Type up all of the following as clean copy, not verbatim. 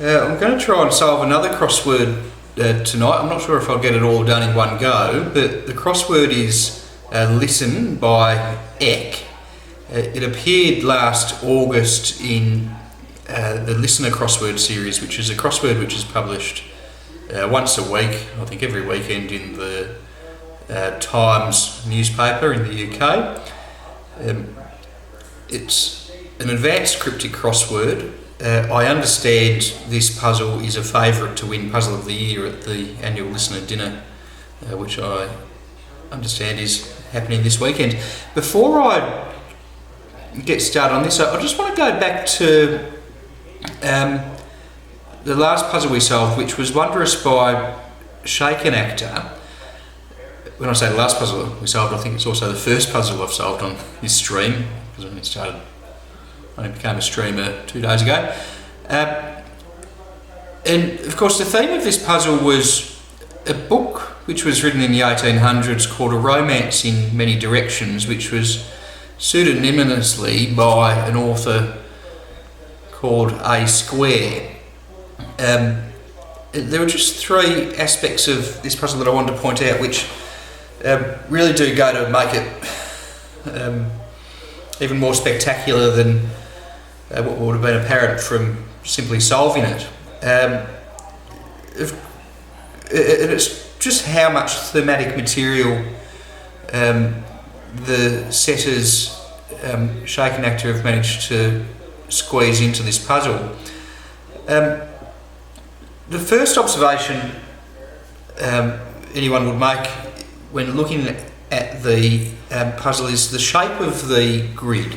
I'm going to try and solve another crossword tonight. I'm not sure if I'll get it all done in one go, but the crossword is Listen by Eck. It appeared last August in the Listener Crosswords series, which is a crossword which is published once a week, I think every weekend, in the Times newspaper in the UK. It's an advanced cryptic crossword. I understand this puzzle is a favourite to win Puzzle of the Year at the annual Listener Dinner, which I understand is happening this weekend. Before I get started on this, I just want to go back to the last puzzle we solved, which was Wondrous by Shaken Actor. When I say the last puzzle we solved, I think it's also the first puzzle I've solved on this stream, because I became a streamer 2 days ago. And of course the theme of this puzzle was a book which was written in the 1800s called A Romance in Many Directions, which was pseudonymously by an author called A Square. There were just three aspects of this puzzle that I wanted to point out, which really do go to make it even more spectacular than what would have been apparent from simply solving it. It's just how much thematic material the setters, Shaken Actor, have managed to squeeze into this puzzle. The first observation anyone would make when looking at the puzzle is the shape of the grid.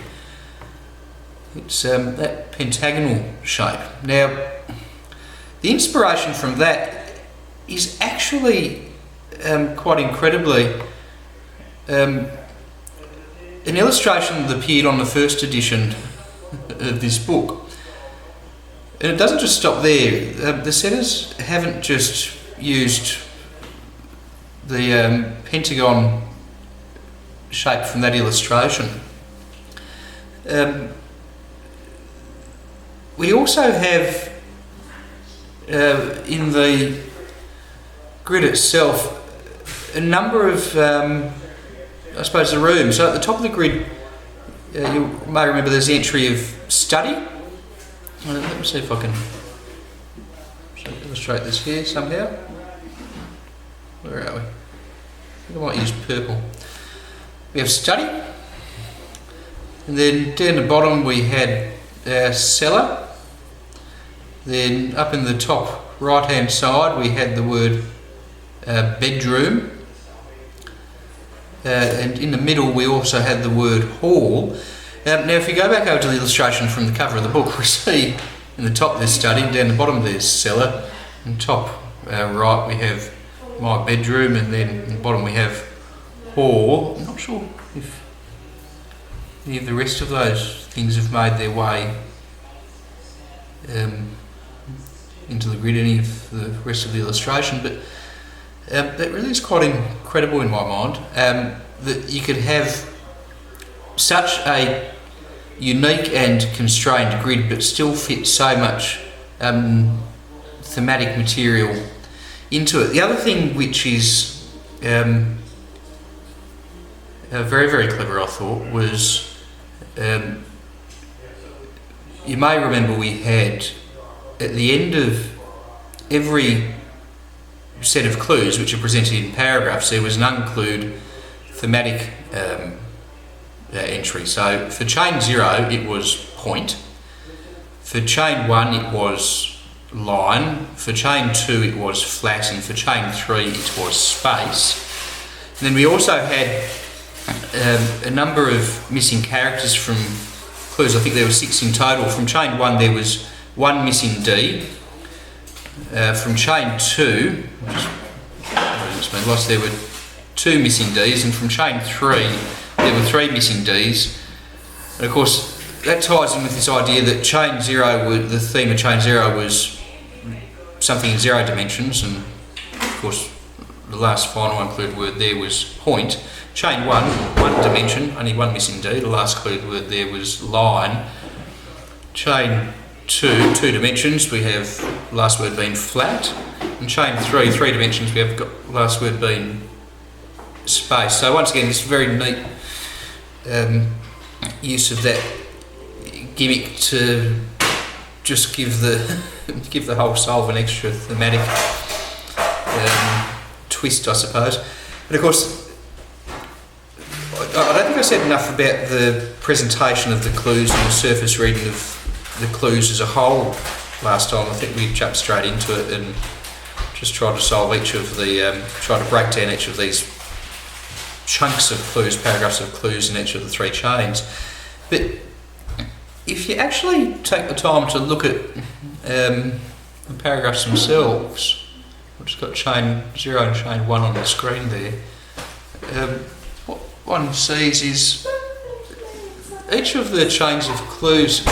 It's that pentagonal shape. Now, the inspiration from that is actually quite incredibly an illustration that appeared on the first edition of this book. And it doesn't just stop there. The setters haven't just used the pentagon shape from that illustration. We also have in the grid itself a number of, I suppose, the rooms. So at the top of the grid, you may remember there's the entry of study. Let me see if I can illustrate this here somehow. Where are we? I think I might use purple. We have study, and then down the bottom we had cellar. Then up in the top right hand side we had the word bedroom, and in the middle we also had the word hall. Now if you go back over to the illustration from the cover of the book, we see in the top there's study, down the bottom there's cellar, and top right we have my bedroom, and then in the bottom we have hall. I'm not sure if any of the rest of those things have made their way into the grid, any of the rest of the illustration, but that really is quite incredible in my mind, that you could have such a unique and constrained grid but still fit so much thematic material into it. The other thing which is very, very clever, I thought, was you may remember we had at the end of every set of clues, which are presented in paragraphs, there was an unclued thematic entry. So for chain 0 it was point, for chain 1 it was line, for chain 2 it was flat, and for chain 3 it was space. And then we also had a number of missing characters from clues. I think there were 6 in total. From chain 1 there was 1 missing D. From chain 2, there were 2 missing Ds, and from chain 3 there were 3 missing Ds. And of course that ties in with this idea that chain 0, the theme of chain 0 was something in 0 dimensions, and of course the last final uncluded word there was point. Chain 1 dimension, only 1 missing D. The last clued word there was line. Chain two dimensions, we have last word being flat. And chain three dimensions, we have got last word being space. So once again, this very neat use of that gimmick to just give the whole solve an extra thematic twist, I suppose. And of course, I don't think I said enough about the presentation of the clues and the surface reading of the clues as a whole last time. I think we jumped straight into it and just tried to solve each of the, try to break down each of these chunks of clues, paragraphs of clues in each of the three chains. But if you actually take the time to look at the paragraphs themselves, I've just got chain 0 and chain 1 on the screen there, what one sees is each of the chains of clues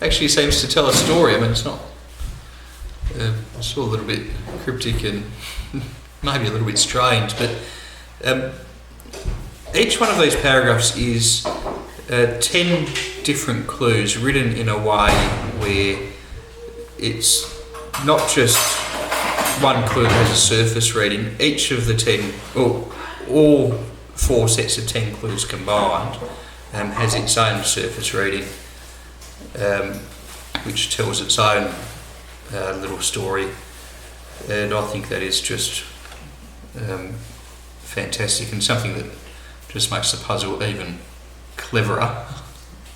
actually seems to tell a story. I mean, it's not, it's all a little bit cryptic and maybe a little bit strange, but each one of these paragraphs is 10 different clues written in a way where it's not just one clue has a surface reading. Each of the 10, or all 4 sets of 10 clues combined, has its own surface reading, which tells its own little story, and I think that is just fantastic and something that just makes the puzzle even cleverer.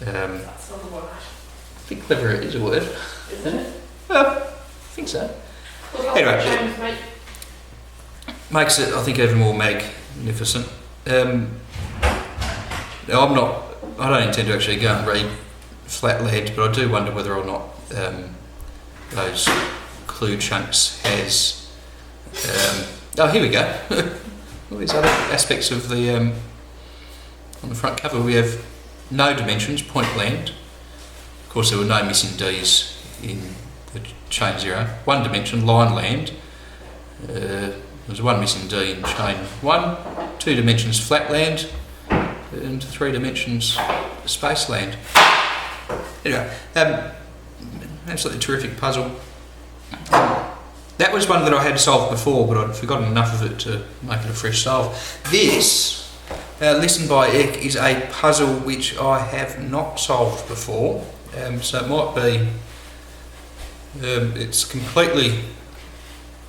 That's not a word. I think cleverer is a word. Isn't it? Well, I think so. Anyway, makes it, I think, even more magnificent. Now I don't intend to actually go and read Flatland, but I do wonder whether or not those clue chunks has. Oh, here we go. All these other aspects of the on the front cover. We have no dimensions, point land. Of course, there were no missing D's in the chain 0. 1 dimension, line land. There's 1 missing D in chain 1. 2 dimensions, flat land, and 3 dimensions, space land. Anyway, absolutely terrific puzzle. That was one that I had solved before, but I'd forgotten enough of it to make it a fresh solve. This, Listen by Eck, is a puzzle which I have not solved before, so it might be, it's completely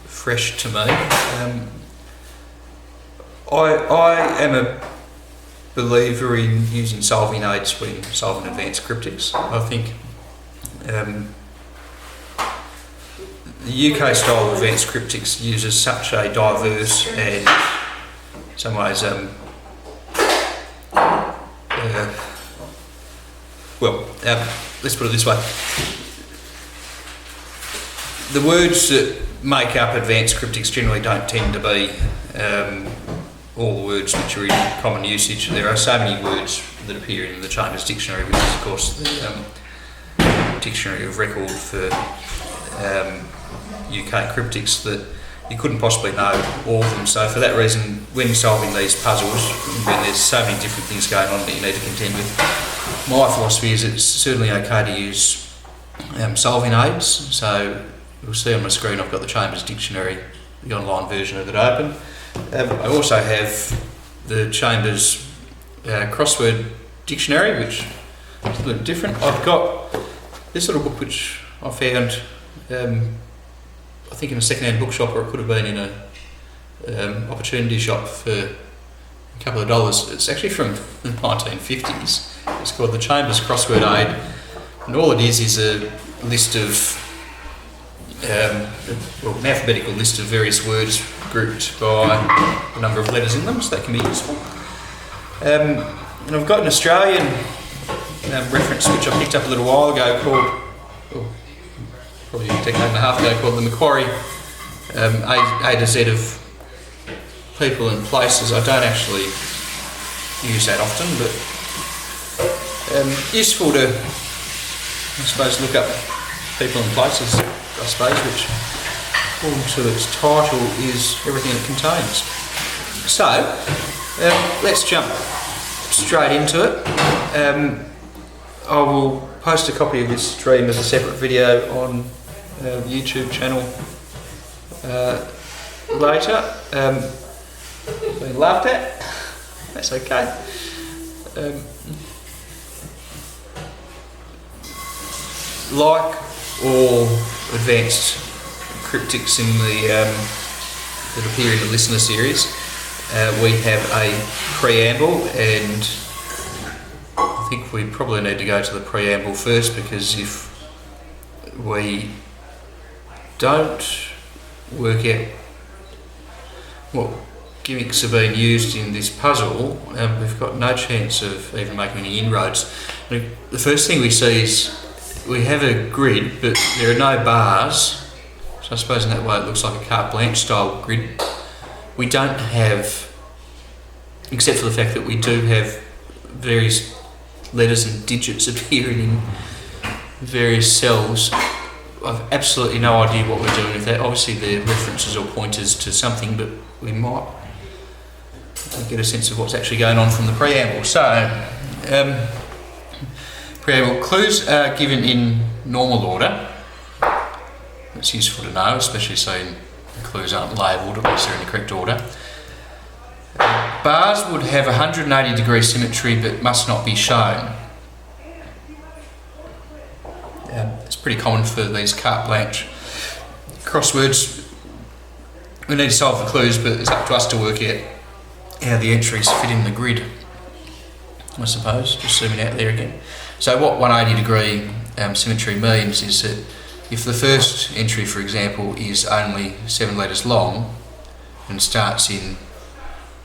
fresh to me. I am a believer in using solving aids when solving advanced cryptics. I think the UK style of advanced cryptics uses such a diverse and, in some ways, let's put it this way. The words that make up advanced cryptics generally don't tend to be all the words which are in common usage. There are so many words that appear in the Chambers Dictionary, which is of course the dictionary of record for UK cryptics, that you couldn't possibly know all of them. So for that reason, when solving these puzzles, when there's so many different things going on that you need to contend with, my philosophy is it's certainly okay to use solving aids. So you'll see on my screen I've got the Chambers Dictionary, the online version of it open. I also have the Chambers Crossword Dictionary, which is a little different. I've got this little book which I found, I think in a second-hand bookshop, or it could have been in a opportunity shop for a couple of dollars. It's actually from the 1950s. It's called the Chambers Crossword Aid, and all it is a list of an alphabetical list of various words grouped by the number of letters in them, so that can be useful. And I've got an Australian reference which I picked up a little while ago called, probably a decade and a half ago, called the Macquarie A to Z of people and places. I don't actually use that often, but useful to, I suppose, look up people and places, I suppose, which, according to its title, is everything it contains. So, let's jump straight into it. I will post a copy of this stream as a separate video on the YouTube channel later. Been laughed at. That's okay. Like all advanced cryptics in the that appear in the listener series, we have a preamble, and I think we probably need to go to the preamble first, because if we don't work out what gimmicks are being used in this puzzle, we've got no chance of even making any inroads. The first thing we see is we have a grid, but there are no bars, so I suppose in that way it looks like a carte blanche style grid. We don't have, except for the fact that we do have various letters and digits appearing in various cells. I've absolutely no idea what we're doing with that. Obviously they're references or pointers to something, but we might get a sense of what's actually going on from the preamble. So, preamble clues are given in normal order. It's useful to know, especially so the clues aren't labelled, at least they're in the correct order. Bars would have 180 degree symmetry but must not be shown. It's pretty common for these carte blanche crosswords. We need to solve the clues, but it's up to us to work out how the entries fit in the grid, I suppose, just zooming out there again. So what 180 degree symmetry means is that if the first entry, for example, is only 7 letters long and starts in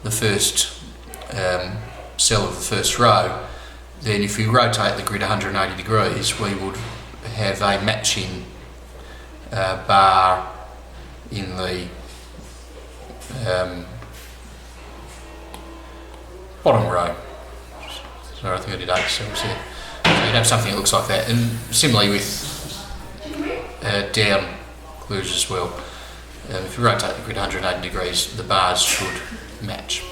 the first cell of the first row, then if we rotate the grid 180 degrees, we would have a matching bar in the bottom row. Sorry, I think I did 8 cells here. So you'd have something that looks like that, and similarly with down clues as well. If you rotate the grid 180 degrees, the bars should match.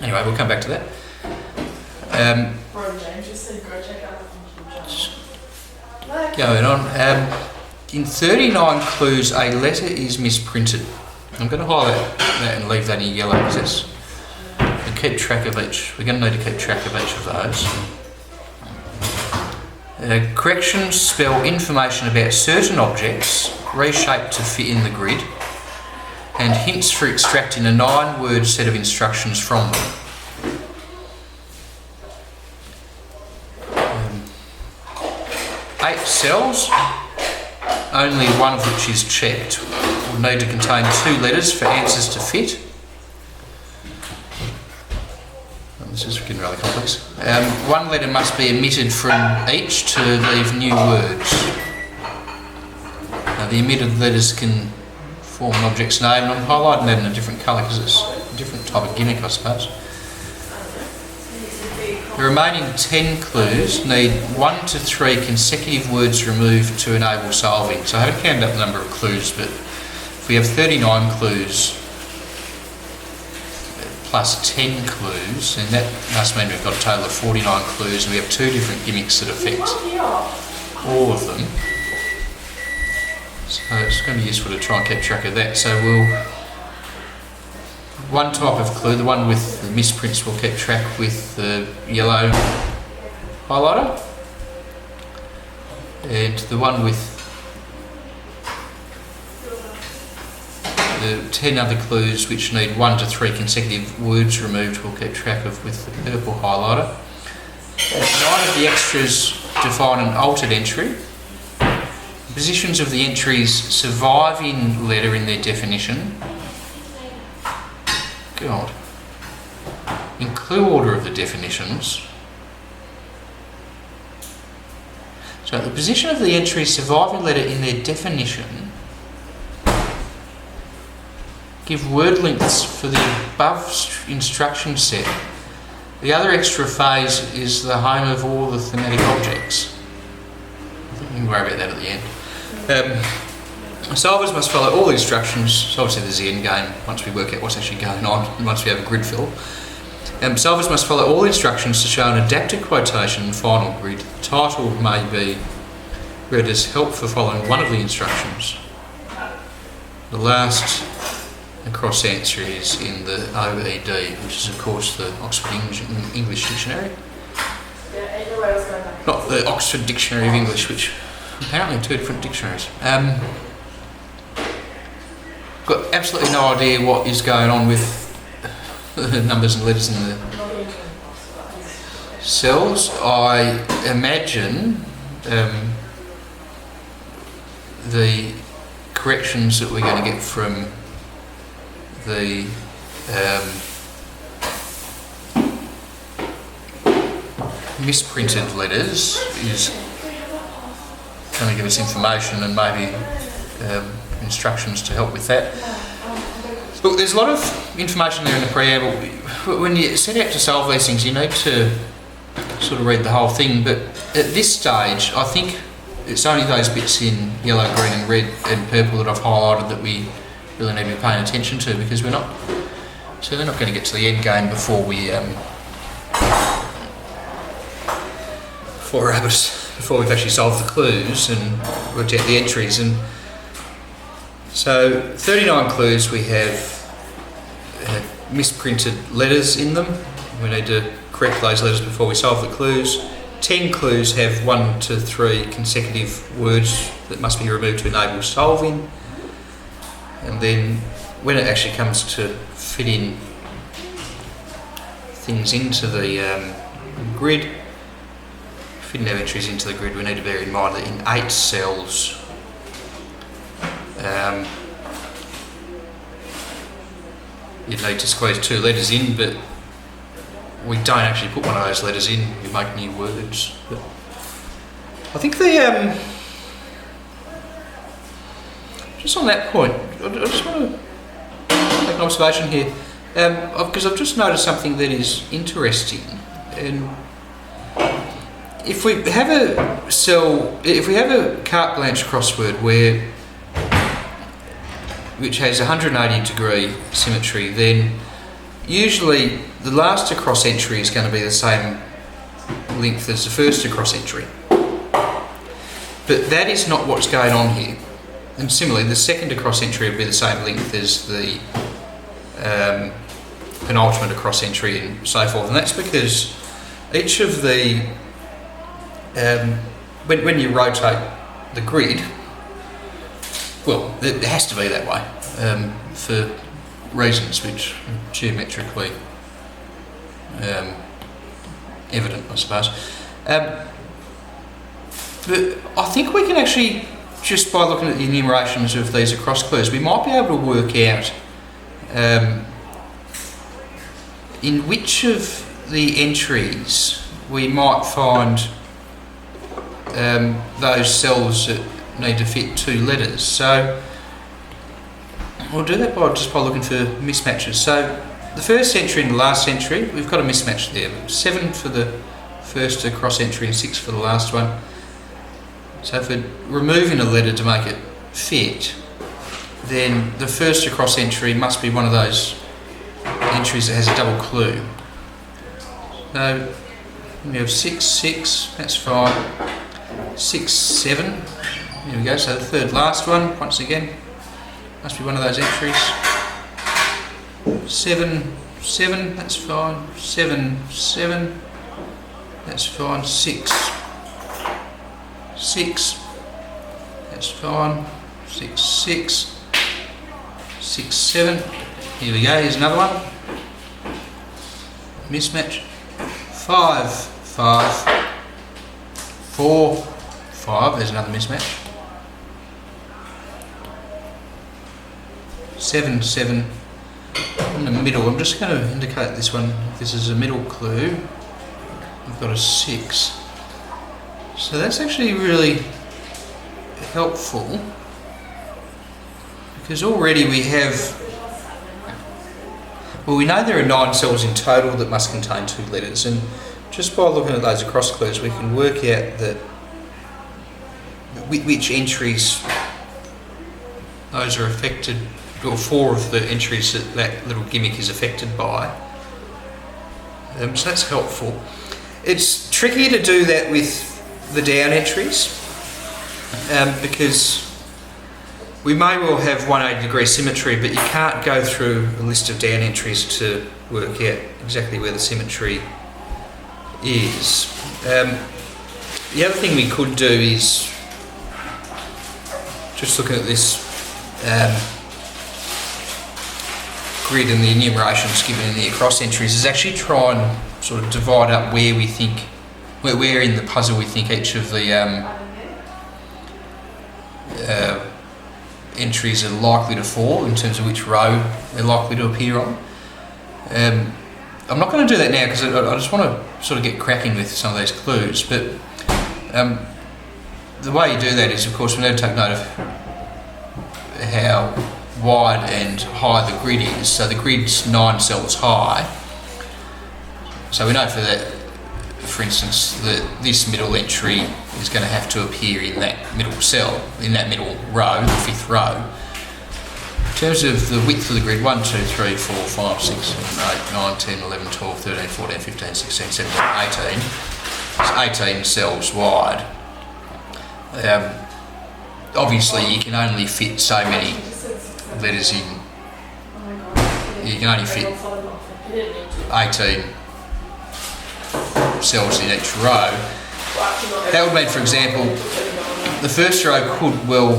Anyway, we'll come back to that. Going on. In 39 clues, a letter is misprinted. I'm going to highlight that and leave that in yellow because that's. And keep track of each. We're going to need to keep track of each of those. Corrections spell information about certain objects reshaped to fit in the grid, and hints for extracting a 9-word set of instructions from them. 8 cells, only one of which is checked, will need to contain 2 letters for answers to fit. This is getting rather complex. 1 letter must be omitted from each to leave new words. Now the omitted letters can form an object's name, and I'm highlighting that in a different colour because it's a different type of gimmick, I suppose. The remaining 10 clues need 1 to 3 consecutive words removed to enable solving. So I haven't counted up the number of clues, but if we have 39 clues plus 10 clues, then that must mean we've got a total of 49 clues, and we have 2 different gimmicks that affect all of them. So it's going to be useful to try and keep track of that. So one type of clue, the one with the misprints, we'll keep track with the yellow highlighter, and the one with the 10 other clues which need 1 to 3 consecutive words removed, we'll keep track of with the purple highlighter. 9 of the extras define an altered entry. Positions of the entries surviving letter in their definition. God. In clue order of the definitions. So the position of the entries surviving letter in their definition give word lengths for the above instruction set. The other extra phase is the home of all the thematic objects. I think we can worry about that at the end. Solvers must follow all the instructions, so obviously there's the end game once we work out what's actually going on and once we have a grid fill. Solvers must follow all instructions to show an adapted quotation in the final grid. The title may be read as help for following one of the instructions. The last cross answer is in the OED, which is of course the Oxford English Dictionary. Not the Oxford Dictionary of English, which apparently are two different dictionaries. Got absolutely no idea what is going on with the numbers and letters in the cells. I imagine the corrections that we're going to get from the misprinted letters is going to give us information and maybe instructions to help with that. Look, there's a lot of information there in the preamble. When you set out to solve these things, you need to sort of read the whole thing, but at this stage I think it's only those bits in yellow, green and red and purple that I've highlighted that we really need to be paying attention to, because we're not going to get to the end game before we've actually solved the clues and worked out the entries. And so 39 clues, we have misprinted letters in them. We need to correct those letters before we solve the clues. 10 clues have 1 to 3 consecutive words that must be removed to enable solving. And then when it actually comes to fit in things into the grid, fitting our entries into the grid, we need to bear in mind that in 8 cells you'd need to squeeze 2 letters in, but we don't actually put one of those letters in, we make new words. But I think the just on that point, I just want to make an observation here, because I've just noticed something that is interesting. And if we have a carte blanche crossword which has 180 degree symmetry, then usually the last across entry is going to be the same length as the first across entry. But that is not what's going on here. And similarly, the second across entry will be the same length as the penultimate across entry and so forth. And that's because each of the when you rotate the grid, well, it has to be that way for reasons which are geometrically evident, I suppose. But I think we can actually, just by looking at the enumerations of these across clues, we might be able to work out in which of the entries we might find those cells that need to fit 2 letters. So we'll do that by looking for mismatches. So the first entry and the last entry, we've got a mismatch there. 7 for the first across entry and 6 for the last one. So if we're removing a letter to make it fit, then the first across entry must be one of those entries that has a double clue. So we have 6, 6, that's fine. 6, 7, here we go. So the third last one, once again, must be one of those entries. 7, 7, that's fine. 7, 7, that's fine. 6, 6, that's fine. 6, 6, 6, 7, here we go, here's another one. Mismatch. 5, 5, 4, 5, there's another mismatch. 7, 7, in the middle. I'm just going to indicate this one. This is a middle clue. We've got a 6. So that's actually really helpful, because already we have, well, we know there are 9 cells in total that must contain 2 letters, and just by looking at those across clues we can work out that which entries those are affected, or 4 of the entries that little gimmick is affected by. So that's helpful. It's trickier to do that with the down entries because we may well have 180-degree symmetry, but you can't go through a list of down entries to work out exactly where the symmetry is. The other thing we could do is, just looking at this grid and the enumerations given in the across entries, is actually try and sort of divide up where we think, where in the puzzle we think each of the entries are likely to fall in terms of which row they're likely to appear on. I'm not going to do that now because I just want to sort of get cracking with some of these clues, but the way you do that is, of course, we need to take note of how wide and high the grid is. So the grid's 9 cells high, so we know for that, for instance, that this middle entry is going to have to appear in that middle cell, in that middle row, the 5th row. In terms of the width of the grid, 1, 2, 3, 4, 5, 6, 7, 8, 9, 10, 11, 12, 13, 14, 15, 16, 17, 18. It's 18 cells wide. Obviously you can only fit so many letters in. You can only fit 18 cells in each row. That would mean, for example, the first row could well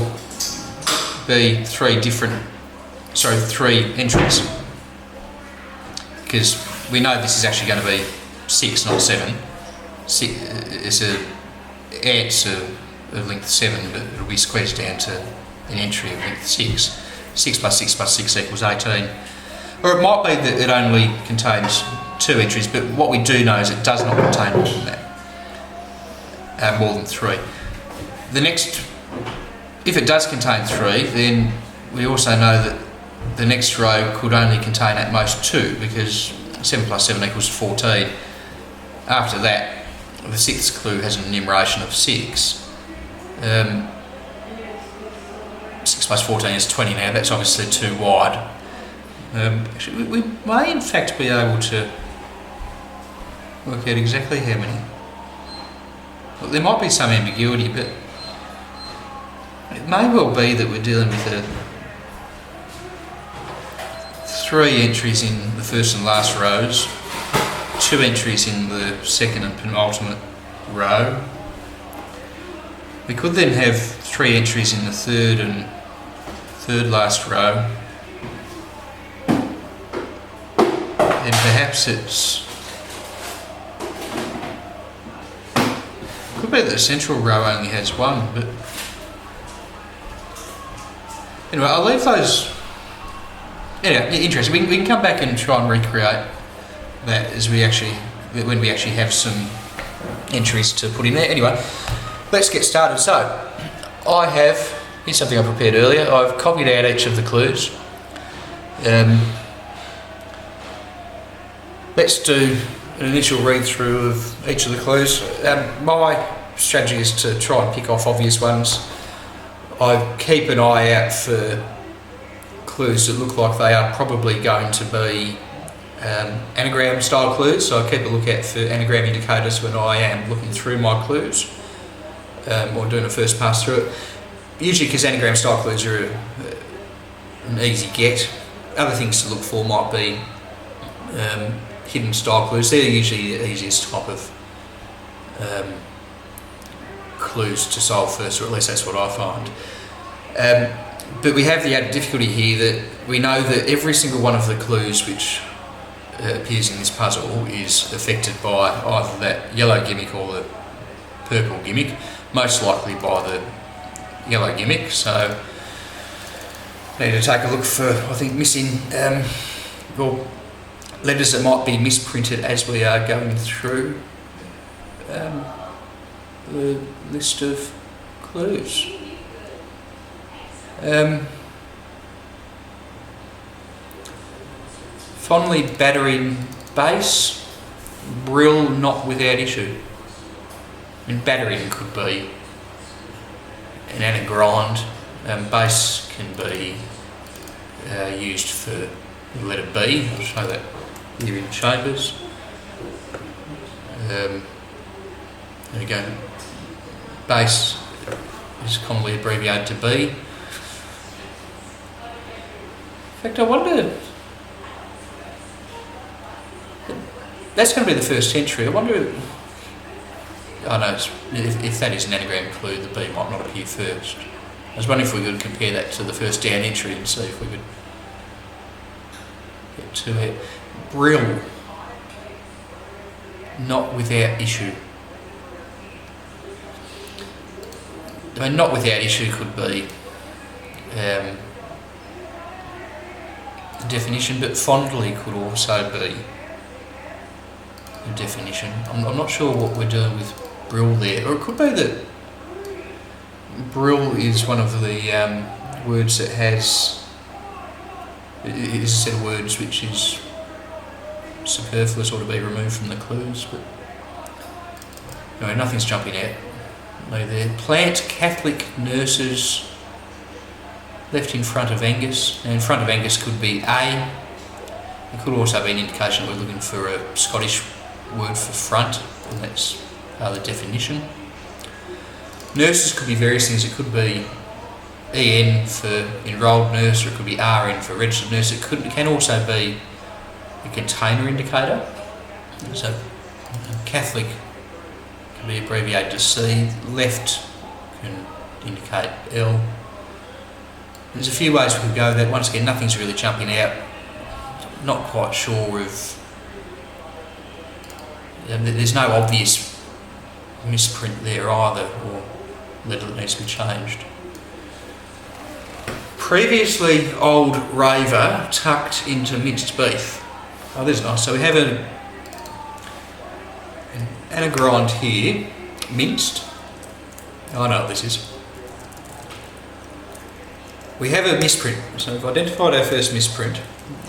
be 3 entries, because we know this is actually going to be 6, not 7. It's ants of length 7, but it'll be squeezed down to an entry of length 6. 6 plus 6 plus 6 equals 18. Or it might be that it only contains 2 entries, but what we do know is it does not contain more than that, more than 3. The next, if it does contain 3, then we also know that the next row could only contain at most 2, because 7 plus 7 equals 14. After that, the 6th clue has an enumeration of 6. 6 plus 14 is 20 now, that's obviously too wide. Actually, we may in fact be able to work out exactly how many. Well, there might be some ambiguity, but it may well be that we're dealing with 3 entries in the first and last rows, 2 entries in the second and penultimate row. We could then have 3 entries in the third and third last row. And perhaps could be that the central row only has 1, but anyway, I'll leave those. Anyway, interesting. We can come back and try and recreate that when we actually have some entries to put in there. Anyway, let's get started. So, here's something I prepared earlier. I've copied out each of the clues. Let's do an initial read through of each of the clues. My strategy is to try and pick off obvious ones. I keep an eye out for clues that look like they are probably going to be anagram style clues, so I keep a look out for anagram indicators when I am looking through my clues or doing a first pass through it. Usually because anagram style clues are an easy get. Other things to look for might be hidden style clues. They're usually the easiest type of clues to solve first, or at least that's what I find. But we have the added difficulty here that we know that every single one of the clues which appears in this puzzle is affected by either that yellow gimmick or the purple gimmick, most likely by the yellow gimmick. So I need to take a look for, I think, missing letters that might be misprinted as we are going through the list of clues. Fondly battering base, brill not without issue. I mean, battering could be an anagrind, base can be used for the letter B. I'll show that here in Chambers. There we go. Base is commonly abbreviated to B. In fact, I wonder. That's going to be the first entry. I wonder. I know if that is an anagram clue, the B might not appear first. I was wondering if we could compare that to the first down entry and see if we could get to it. Brill. Not without issue. I mean, not without issue could be a definition, but fondly could also be a definition. I'm not sure what we're doing with brill there, or it could be that brill is one of the words that has, it is a set of words which is superfluous or to be removed from the clues, but no, nothing's jumping out. No there. Plant Catholic nurses left in front of Angus, and in front of Angus could be A. It could also be an indication that we're looking for a Scottish word for front, and that's the definition. Nurses could be various things. It could be EN for enrolled nurse, or it could be RN for registered nurse. It can also be a container indicator. So Catholic can be abbreviated to C. Left can indicate L. There's a few ways we could go with that. Once again, nothing's really jumping out. Not quite sure of. There's no obvious misprint there either, or letter that needs to be changed. Previously old raver tucked into minced beef. Oh, that's nice. So we have an anagrand here, minced. Oh, I know what this is. We have a misprint. So we've identified our first misprint.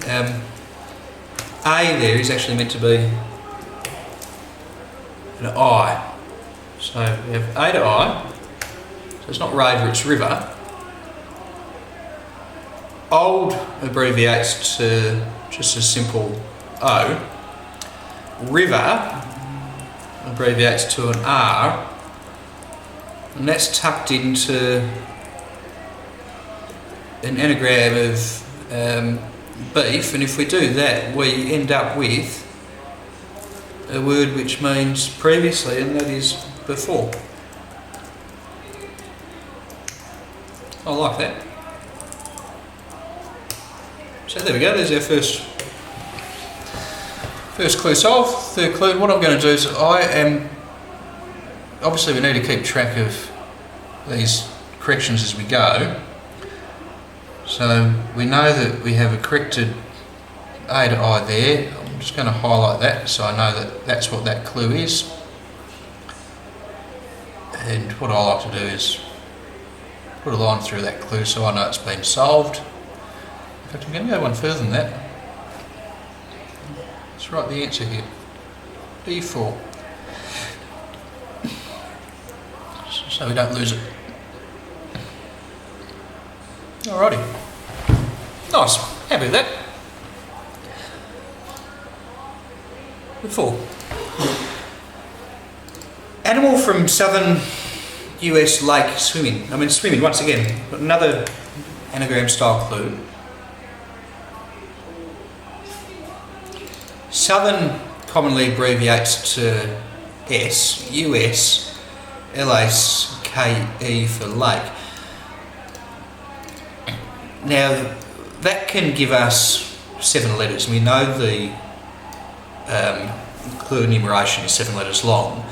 A there is actually meant to be an I. So we have A to I. So it's not raver, it's river. Old abbreviates to just a simple O. River abbreviates to an R. And that's tucked into an anagram of beef, and if we do that we end up with a word which means previously, and that is before. I like that. So there we go, there's our first clue solved. Third clue, what I'm going to do is obviously we need to keep track of these corrections as we go. So we know that we have a corrected A to I there. I'm just going to highlight that so I know that that's what that clue is. And what I like to do is put a line through that clue so I know it's been solved. In fact, I'm going to go one further than that. Let's write the answer here. D4. So we don't lose it. Alrighty. Nice. Happy with that. Before. Animal from southern US lake swimming. I mean swimming once again. Another anagram style clue. Southern commonly abbreviates to S, US, LAKE for lake. Now that can give us 7 letters. We know the clue enumeration is 7 letters long.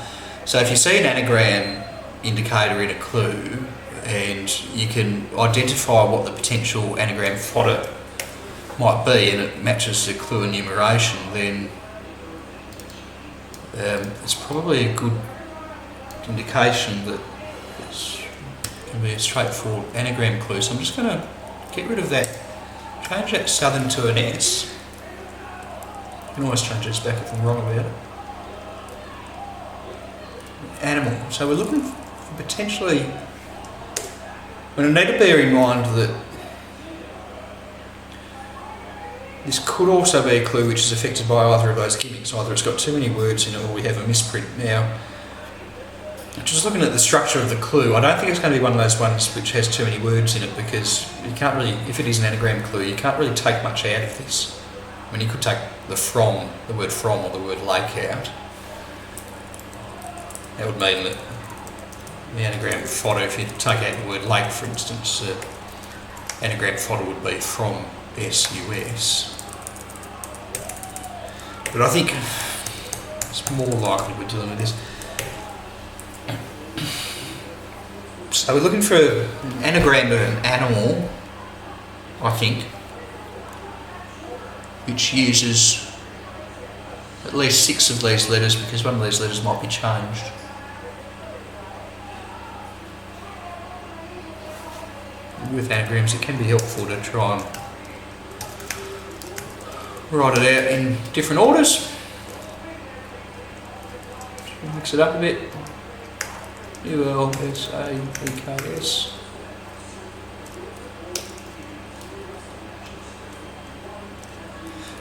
So if you see an anagram indicator in a clue and you can identify what the potential anagram fodder might be and it matches the clue enumeration, then it's probably a good indication that it's going to be a straightforward anagram clue. So I'm just going to get rid of that, change that southern to an S. You can always change this back if I'm wrong about it. Animal. So we're looking for potentially, we need to bear in mind that This could also be a clue which is affected by either of those gimmicks. Either it's got too many words in it or we have a misprint. Now, just looking at the structure of the clue, I don't think it's going to be one of those ones which has too many words in it, because you can't really, if it is an anagram clue, you can't really take much out of this. I mean, you could take the word from or the word lake out. That would mean that the anagram fodder, if you take out the word lake, for instance, anagram fodder would be from SUS. But I think it's more likely we're dealing with this. So we're looking for an anagram of an animal, I think, which uses at least 6 of these letters, because one of these letters might be changed. With anagrams, it can be helpful to try and write it out in different orders. Mix it up a bit. ULSAEKS.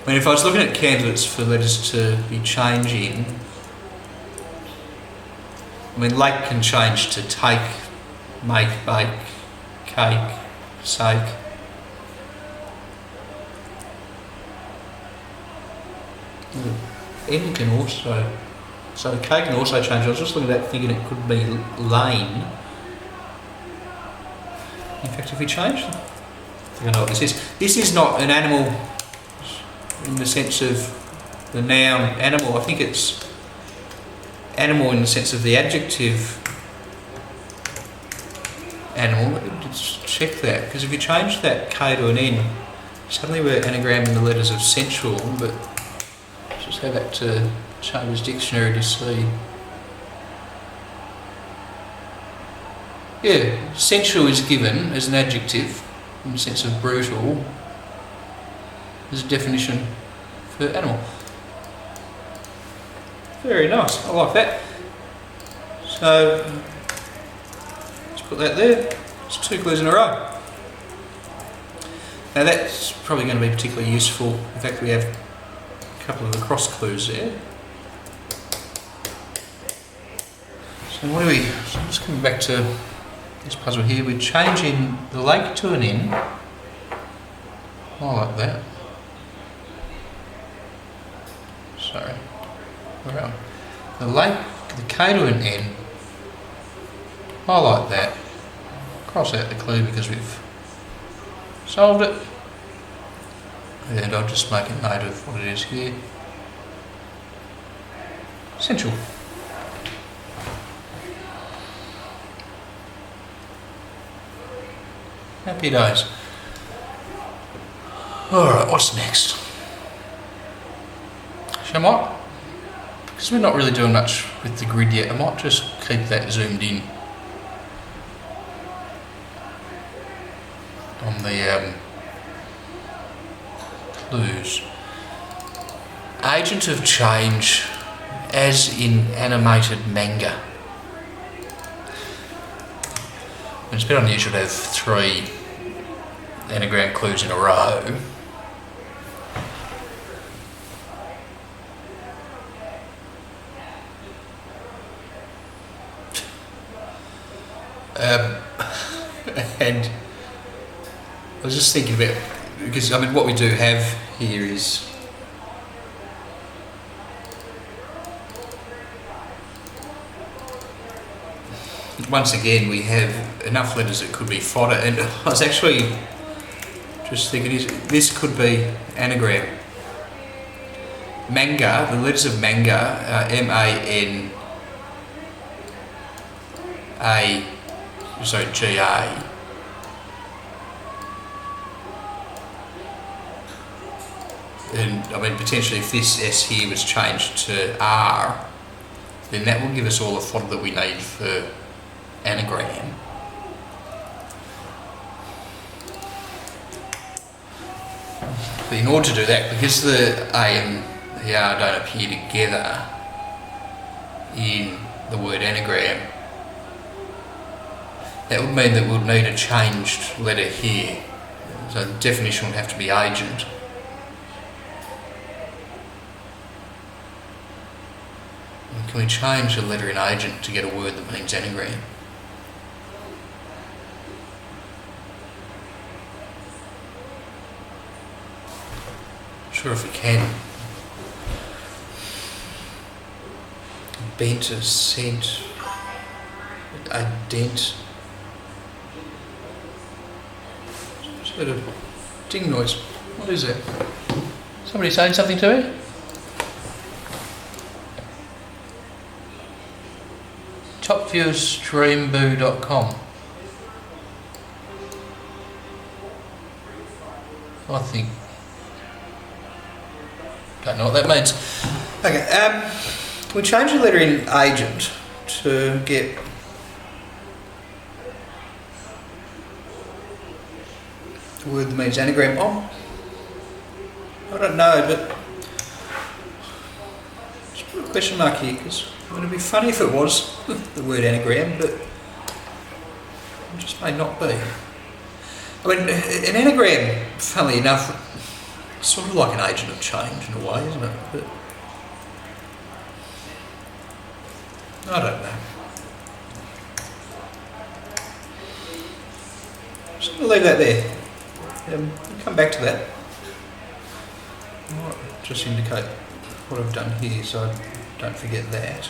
I mean, if I was looking at candidates for letters to be changing, I mean, lake can change to take, make, bake, cake, sake. N can also, so cake can also change. I was just looking at that thinking it could be lane. In fact, if we change, I think I know what this is. This is not an animal in the sense of the noun animal. I think it's animal in the sense of the adjective animal. Let me just check that, because if you change that K to an N, suddenly we're anagramming the letters of sensual, but let's just go back to Chambers Dictionary to see. Yeah, sensual is given as an adjective in the sense of brutal as a definition for animal. Very nice, I like that. So let's put that there. It's 2 clues in a row. Now that's probably going to be particularly useful. In fact, we have a couple of the cross clues there. So what do we, so just coming back to this puzzle here, we're changing the lake to an N. I like that. Sorry. Where am I? The lake, the K to an N. I like that. Cross out the clue because we've solved it. And I'll just make a note of what it is here. Essential. Happy days. Alright, what's next? So I might, because we're not really doing much with the grid yet, I might just keep that zoomed in on the clues. Agent of change, as in animated manga. It's a bit unusual to have 3 anagram clues in a row. And I was just thinking about, because I mean what we do have here is once again we have enough letters that could be fodder, and I was actually just thinking this could be anagram. Manga, the letters of manga are G-A. And I mean potentially if this S here was changed to R, then that will give us all the fodder that we need for anagram. But in order to do that, because the A and the R don't appear together in the word anagram, that would mean that we'll need a changed letter here. So the definition would have to be agent. can we change a letter in agent to get a word that means anagram? Not sure if we can. Bent, a cent, a dent. Just heard a ding noise. What is it? Somebody saying something to me? Topviewstreamboo.com. I think. Don't know what that means. Okay, we change the letter in agent to get the word that means anagram. Oh, I don't know, but just put a question mark here because it would be funny if it was the word anagram, but it just may not be. I mean, an anagram, funnily enough, is sort of like an agent of change in a way, isn't it? But I don't know. Just going to leave that there. We'll come back to that. I might just indicate what I've done here so I don't forget that.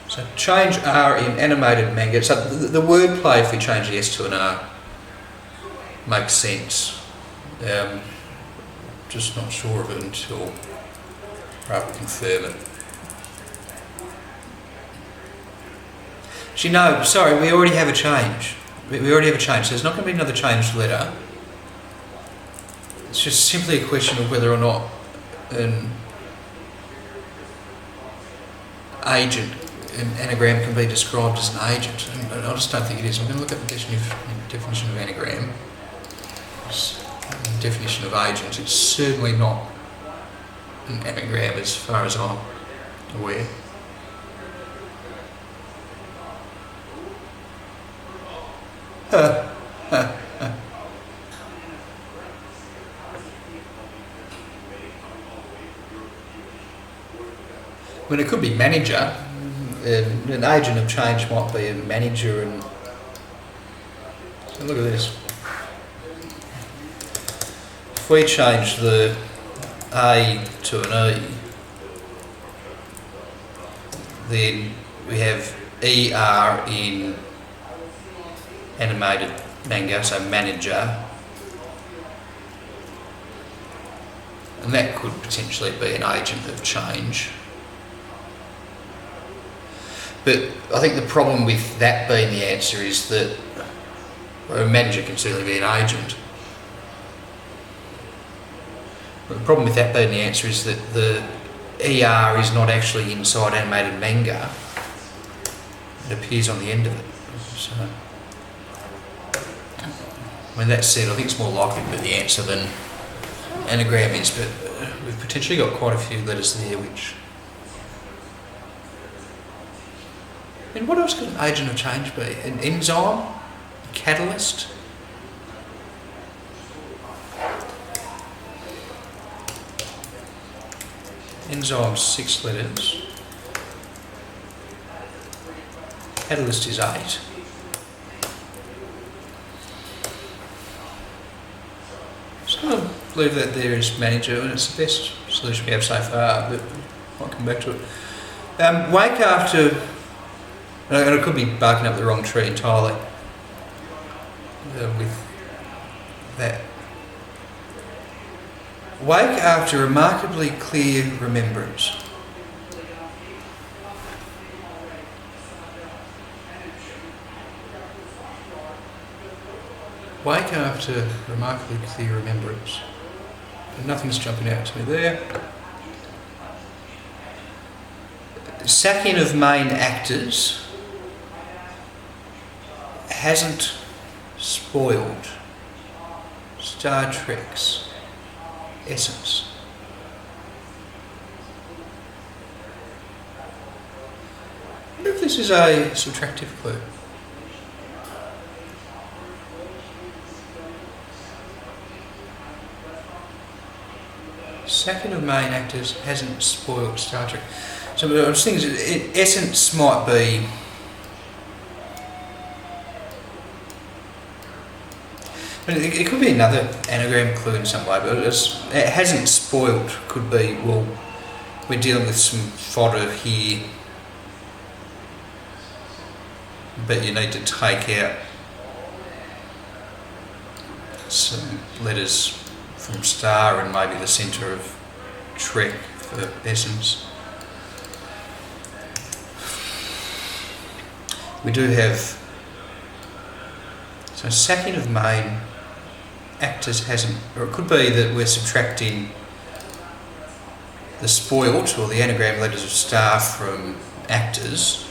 So change R in animated manga. So the word play, if we change the S to an R, makes sense. Just not sure of it until I confirm it. Actually, no, sorry, we already have a change. We already have a change. So there's not going to be another changed letter. It's just simply a question of whether or not an agent, an anagram can be described as an agent. And I just don't think it is. I'm going to look at the definition of anagram. The definition of agent. It's certainly not an anagram as far as I'm aware. I mean, it could be manager. An agent of change might be a manager. And so look at this. If we change the A to an E, then we have ER in animated manga, so manager. And that could potentially be an agent of change. But I think the problem with that being the answer is that a manager can certainly be an agent. But the problem with that being the answer is that the ER is not actually inside animated manga. It appears on the end of it. So, when that's said, I think it's more likely to be the answer than anagram is, but we've potentially got quite a few letters there which... And what else could an agent of change be? An enzyme? A catalyst? Enzyme's 6 letters. Catalyst is 8. Just going to leave that there as manager, and it's the best solution we have so far, but I'll come back to it. Wake after... And I could be barking up the wrong tree entirely with that. Wake after remarkably clear remembrance. Wake after remarkably clear remembrance. Nothing's jumping out to me there. Sacking of main actors hasn't spoiled Star Trek's essence. I wonder if this is a subtractive clue. Sacking of main actors hasn't spoilt Star Trek. So I was thinking, essence might be. It could be another anagram clue in some way, but it hasn't spoilt. Could be, well, we're dealing with some fodder here, but you need to take out some letters from Star and maybe the centre of Trek for essence. We do have, so sacking of main actors hasn't, or it could be that we're subtracting the spoilt or the anagram letters of Star from actors.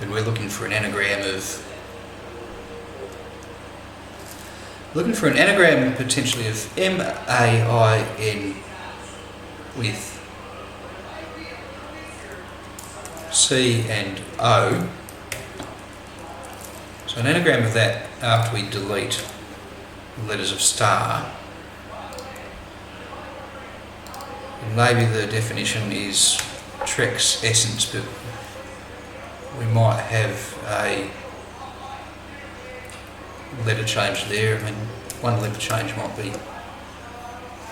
And we're looking for an anagram potentially of M-A-I-N with C and O. So an anagram of that after we delete the letters of Star. And maybe the definition is Trek's essence, but we might have a letter change there. I mean, one letter change might be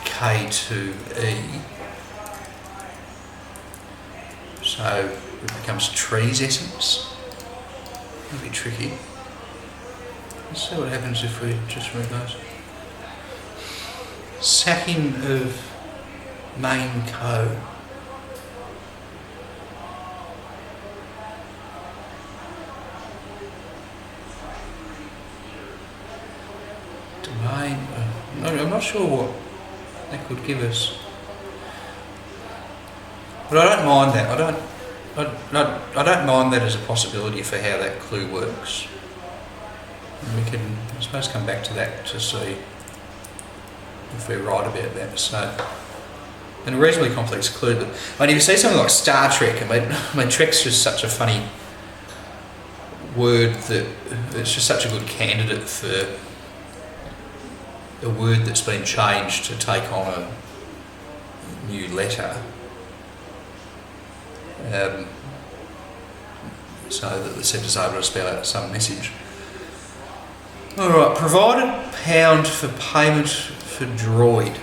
K to E. So it becomes tree's essence. That'd be tricky. Let's see what happens if we just move those. Sacking of main co. Domain. No, I'm not sure what that could give us. But I don't mind that. I don't mind that as a possibility for how that clue works. And we can, I suppose, come back to that to see if we're right about that. So, and a reasonably complex clue. But when you see something like Star Trek, I mean, Trek's just such a funny word that it's just such a good candidate for a word that's been changed to take on a new letter. So that the centre's able to spell out some message. Alright, provided pound for payment for droid.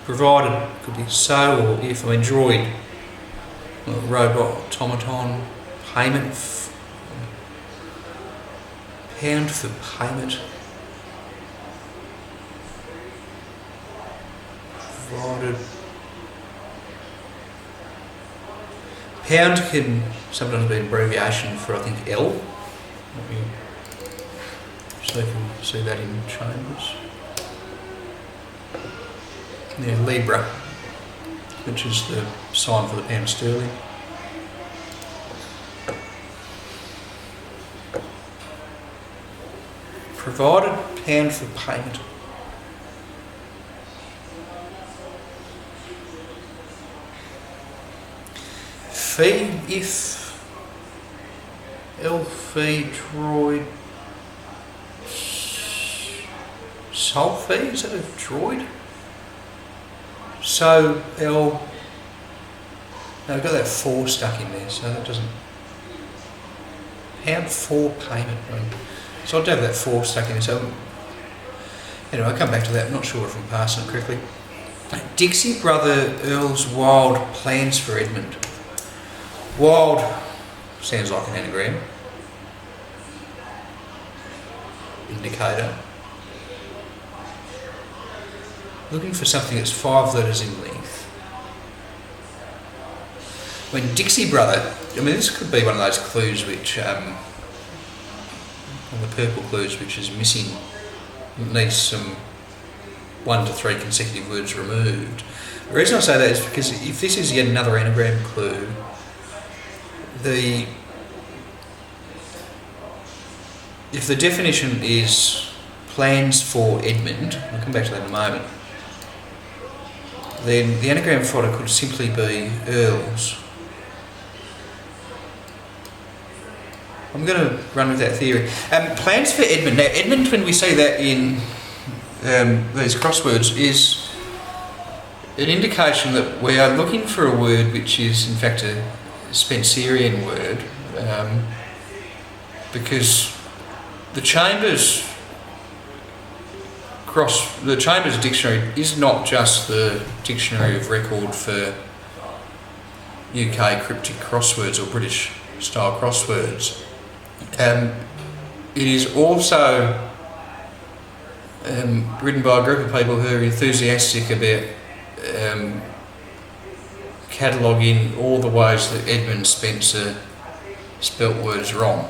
Provided could be so or if. I mean, droid, robot, automaton, payment, pound for payment. Provided. Pound can sometimes be an abbreviation for, I think, L. Let me see if we can see that in Chambers. Yeah, Libra, which is the sign for the pound sterling. Provided pound for payment. Fee if L fee droid sol fee, is that a droid? So L, no, we've got that 4 stuck in there, so that doesn't, pound for payment, so I'd have that 4 stuck in there. So anyway, I'll come back to that. I'm not sure if I'm passing it correctly. Dixie brother Earl's wild plans for Edmund. Wild sounds like an anagram. Indicator. Looking for something that's 5 letters in length. When Dixie brother, I mean, this could be one of those clues which, on the purple clues, which is missing, needs some 1 to 3 consecutive words removed. The reason I say that is because if this is yet another anagram clue, if the definition is plans for Edmund, I'll come back to that in a moment, then the anagram fodder could simply be Earls. I'm going to run with that theory. Plans for Edmund. Now, Edmund, when we say that in these crosswords, is an indication that we are looking for a word which is, in fact, a Spencerian word, because the Chambers dictionary is not just the dictionary of record for UK cryptic crosswords or British style crosswords. It is also written by a group of people who are enthusiastic about cataloguing all the ways that Edmund Spenser spelt words wrong.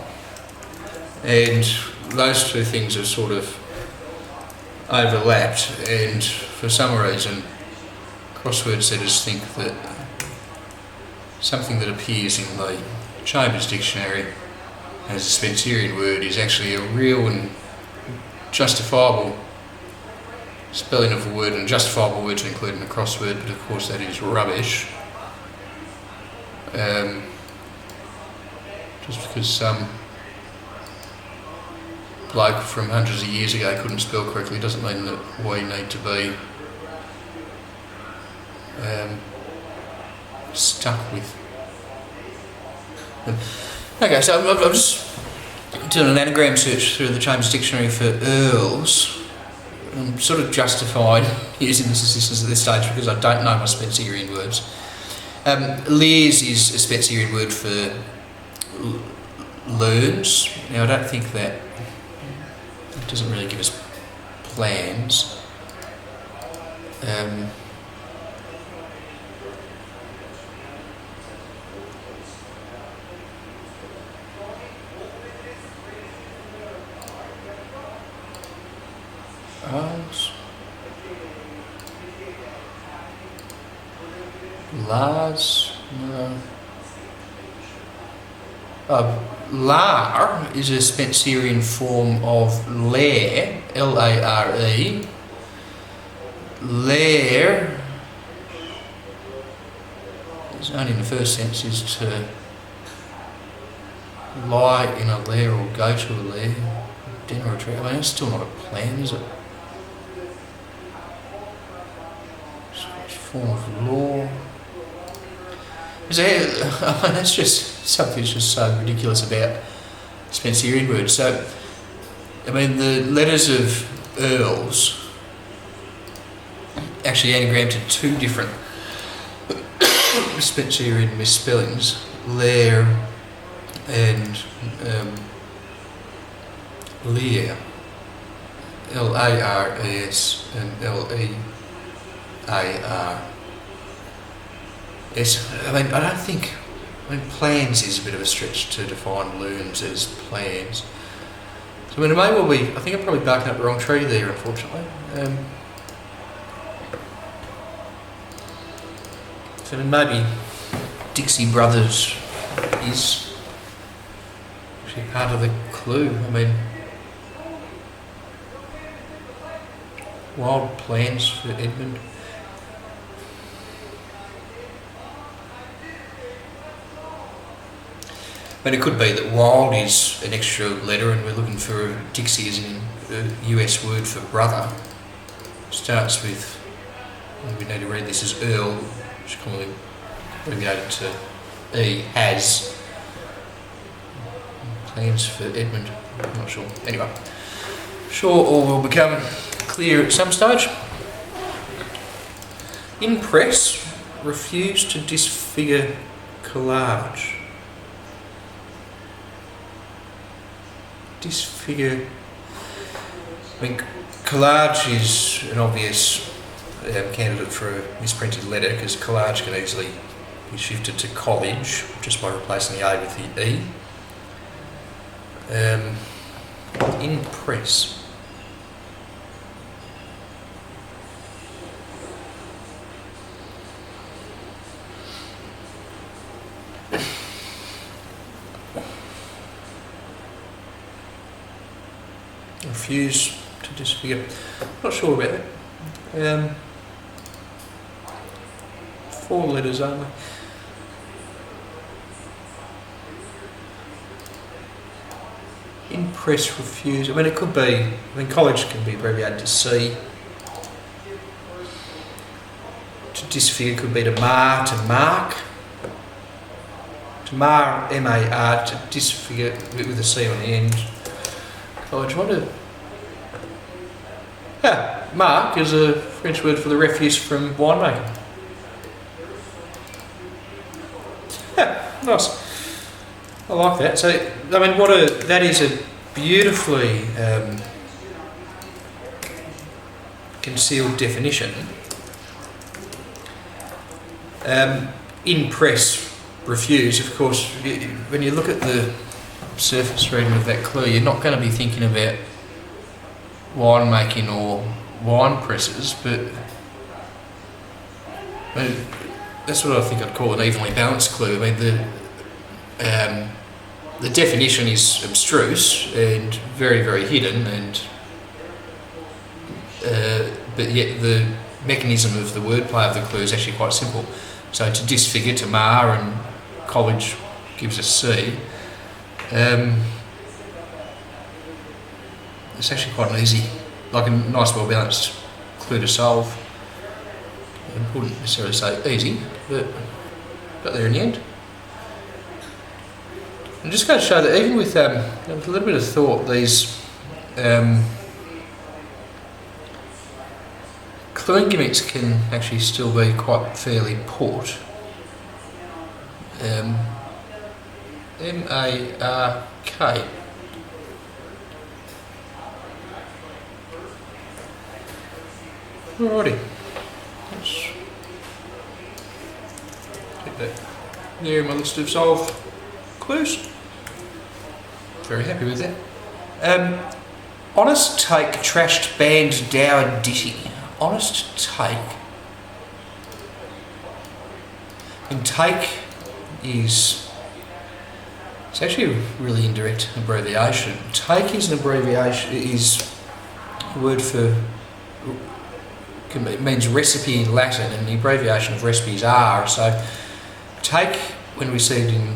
And those two things are sort of overlapped, and for some reason crossword setters think that something that appears in the Chambers Dictionary as a Spencerian word is actually a real and justifiable spelling of a word and justifiable word to include in a crossword, but of course that is rubbish. Just because some bloke from hundreds of years ago couldn't spell correctly doesn't mean that we need to be stuck with them. Okay, so I'm just doing an anagram search through the Chambers Dictionary for earls. I'm sort of justified using this assistance at this stage because I don't know my Spencerian words. Leers is a Spencerian word for learns. Now I don't think that it doesn't really give us plans. Lars, no. Lar is a Spencerian form of lair, L-A-R-E. Lair, is only in the first sense, is to lie in a lair or go to a lair, dinner or retreat. I mean, it's still not a plan, is it? It's a form of law. That's just something that's just so ridiculous about Spencerian words. So, I mean, the letters of earls actually anagram to two different Spencerian misspellings, lair and lear, L-A-R-E-S and L-E-A-R. Yes, I mean, plans is a bit of a stretch to define loons as plans. So, I mean, it may well be, I think I'm probably barking up the wrong tree there, unfortunately. So then maybe Dixie Brothers is actually part of the clue. I mean, wild plans for Edmund. But it could be that wild is an extra letter and we're looking for Dixie as in a US word for brother. Starts with, we need to read this as Earl, which is commonly abbreviated to E, has. Plans for Edmund, I'm not sure. Anyway, sure all will become clear at some stage. Impress, refuse to disfigure collage. Disfigure. I mean, collage is an obvious candidate for a misprinted letter because collage can easily be shifted to college just by replacing the A with the E. Impress. Refuse to disfigure. Not sure about that. 4 letters only. Impress, refuse. I mean, it could be. I mean, college can be abbreviated to C. To disfigure could be to mar, to mark. To mar, M-A-R, to disfigure with a C on the end. College, what a... Yeah, mark is a French word for the refuse from winemaking. Yeah, nice. I like that. So, I mean, that is a beautifully concealed definition. Impress, refuse, of course, when you look at the surface reading of that clue, you're not going to be thinking about winemaking or wine presses, but I mean, that's what I think I'd call an evenly balanced clue. I mean, the definition is abstruse and very, very hidden, and but yet the mechanism of the wordplay of the clue is actually quite simple. So to disfigure, to mar, and college gives us C. It's actually quite an easy, like a nice, well-balanced clue to solve. I wouldn't necessarily say easy, but got there in the end. I'm just going to show that even with a little bit of thought, these cluing gimmicks can actually still be quite fairly put. M-A-R-K. Alrighty. Let's get that there in my list of solved clues. Very happy with that. Honest take, trashed, banned, dour, ditty. Honest take. And take is, it's actually a really indirect abbreviation. Take is an abbreviation, is a word for, it means recipe in Latin, and the abbreviation of recipe is R. So take, when we see it in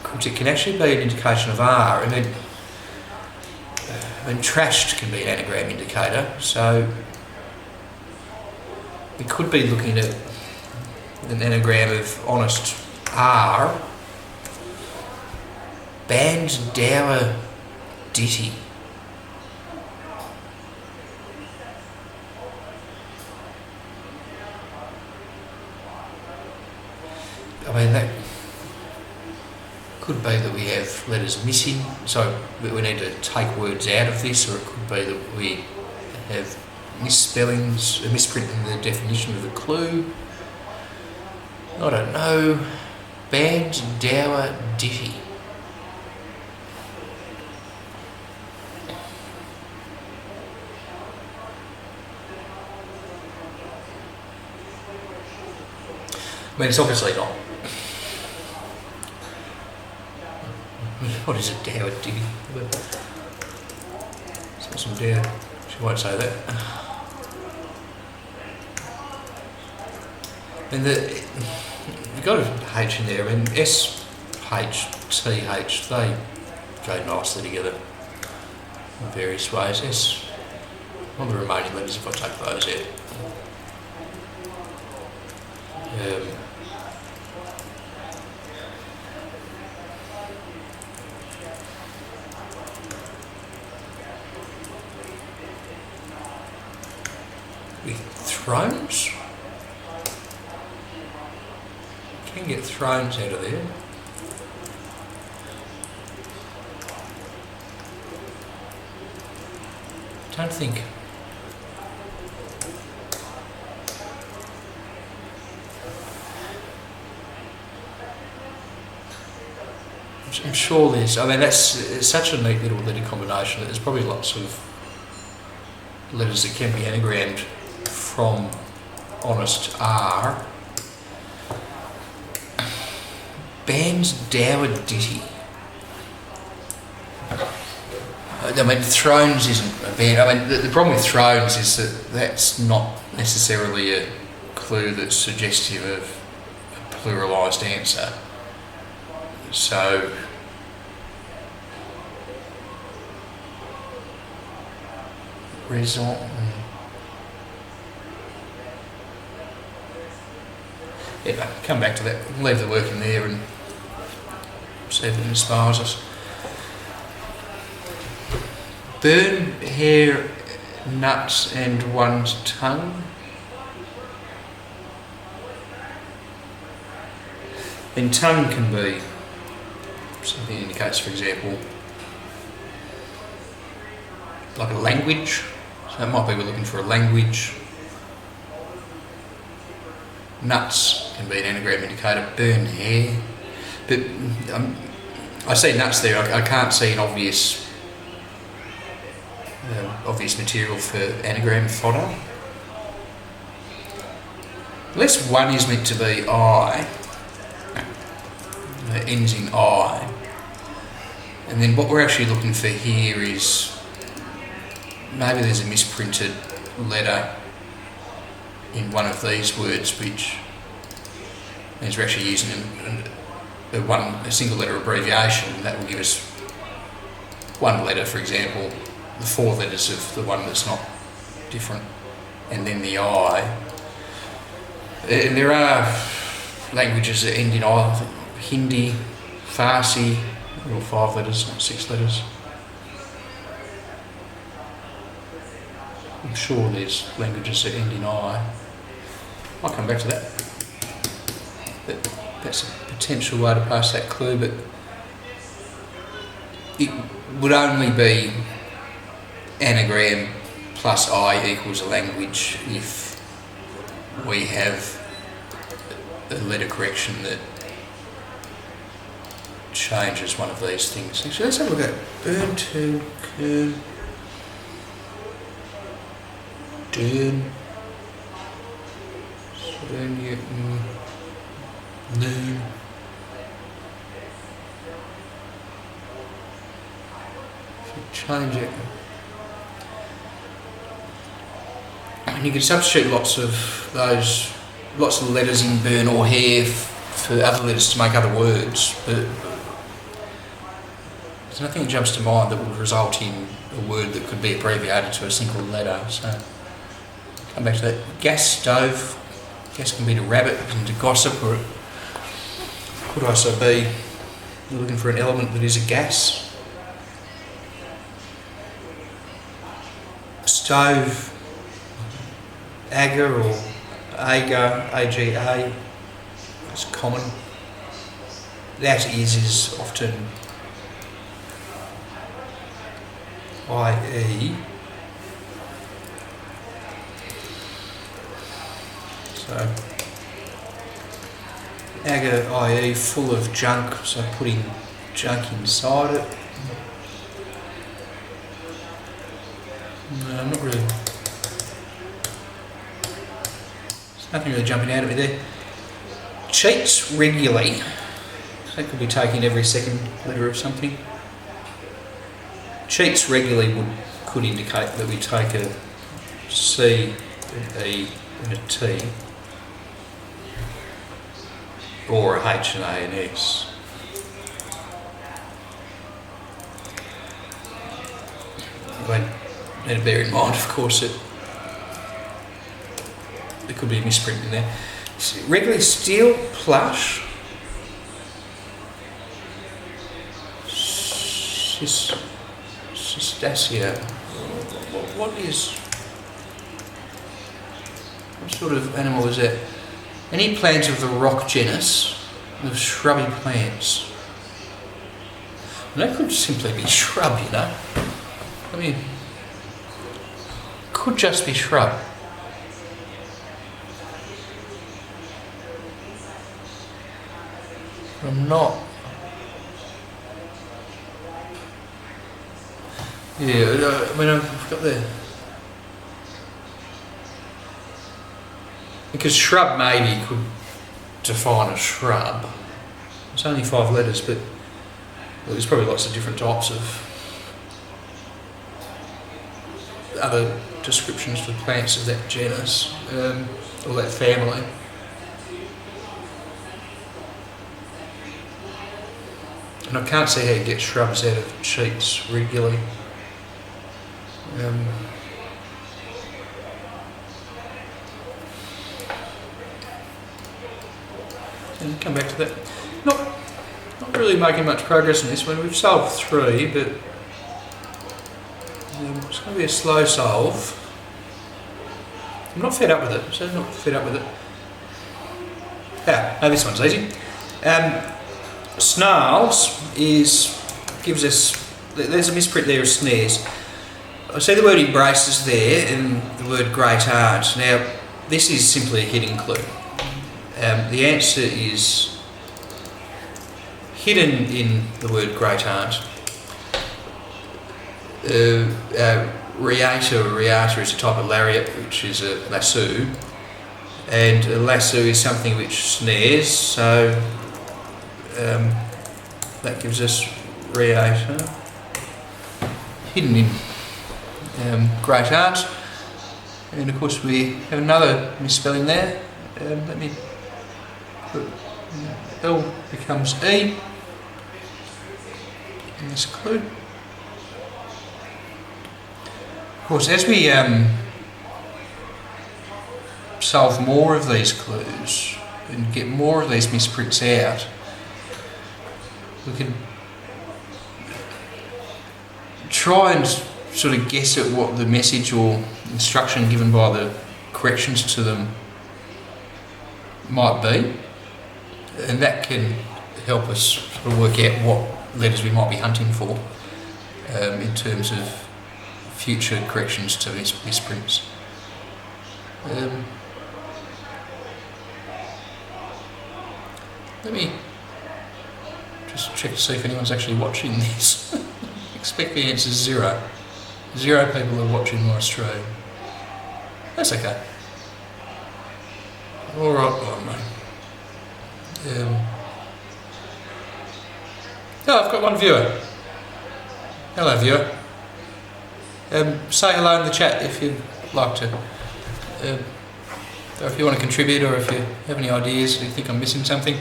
cryptic, can actually be an indication of R, and then trashed can be an anagram indicator. So we could be looking at an anagram of honest R, banned, dour, ditty. I mean, that could be that we have letters missing, so we need to take words out of this, or it could be that we have misspellings, a misprint in the definition of the clue. I don't know. Banned, dour, ditty. I mean, it's obviously not. What is it, dour, ditty? It's got some dour. She won't say that. And you've got a H in there, and S, H, T, H, they go nicely together in various ways. S, on the remaining letters, if I take those out. With thrones? Can get thrones out of there. Don't think. I'm sure there's, I mean, it's such a neat little letter combination that there's probably lots of letters that can be anagrammed from honest R. Banned, dour, ditty. I mean, thrones isn't a band. I mean, the problem with thrones is that that's not necessarily a clue that's suggestive of a pluralised answer. So, raison. Yeah, come back to that. Leave the work in there and see if it inspires us. Burn hair, nuts and one's tongue. Then tongue can be something that indicates, for example, like a language. So it might be we're looking for a language. Nuts can be an anagram indicator. Burn hair. But I see nuts there. I can't see an obvious material for anagram fodder. Unless one is meant to be I, it ends in I, and then what we're actually looking for here is maybe there's a misprinted letter in one of these words, which means we're actually using a single letter abbreviation. That will give us one letter, for example, the 4 letters of the one that's not different, and then the I. And there are languages that end in I. I think Hindi, Farsi, all 5 letters, not 6 letters. I'm sure there's languages that end in I. I'll come back to that. That's a potential way to pass that clue, but it would only be anagram plus I equals a language if we have a letter correction that changes one of these things. Actually, let's have a look at burn to kern, dern, noon. If you change it, and you can substitute lots of letters in burn or hair for other letters to make other words, but there's nothing that jumps to mind that would result in a word that could be abbreviated to a single letter. So come back to that. Gas stove. Gas can be to rabbit and to gossip, or it could also be you're looking for an element that is a gas. Stove, agar or aga, AGA, is common. That is often IE. So agar IE, full of junk, so putting junk inside it. No, not really. There's nothing really jumping out at me there. Cheats regularly. So that could be taking every second letter of something. Cheats regularly could indicate that we take a C, an E and a T, or a H and A and S. We need to bear in mind, of course, that there could be a misprint in there. Regularly steel, plush, Cystacia. What sort of animal is that? Any plant of the rock genus, of shrubby plants. And that could simply be shrub, you know. I mean, could just be shrub. I'm not. Yeah, I mean, I've got the. Because shrub maybe could define a shrub. It's only 5 letters, but there's probably lots of different types of other descriptions for plants of that genus, or that family. And I can't see how you get shrubs out of cheats regularly. and come back to that. Not really making much progress in this one. We've solved 3, but it's going to be a slow solve. I'm not fed up with it, so I'm not fed up with it. No, this one's easy. Snarls gives us, there's a misprint there of snares. I see the word embraces there and the word great aunt. Now, this is simply a hidden clue. The answer is hidden in the word great aunt. Reata is a type of lariat, which is a lasso, and a lasso is something which snares, so that gives us reata, hidden in great aunt. And of course we have another misspelling there. Let me put L becomes E in this clue. Of course, as we solve more of these clues and get more of these misprints out, we can try and sort of guess at what the message or instruction given by the corrections to them might be, and that can help us sort of work out what letters we might be hunting for in terms of future corrections to misprints. Let me just check to see if anyone's actually watching this. Expect the answer is 0. 0 people are watching my stream. That's okay. Alright, mate. I've got one viewer. Hello, viewer. Say hello in the chat if you'd like to. Or if you want to contribute, or if you have any ideas, or you think I'm missing something,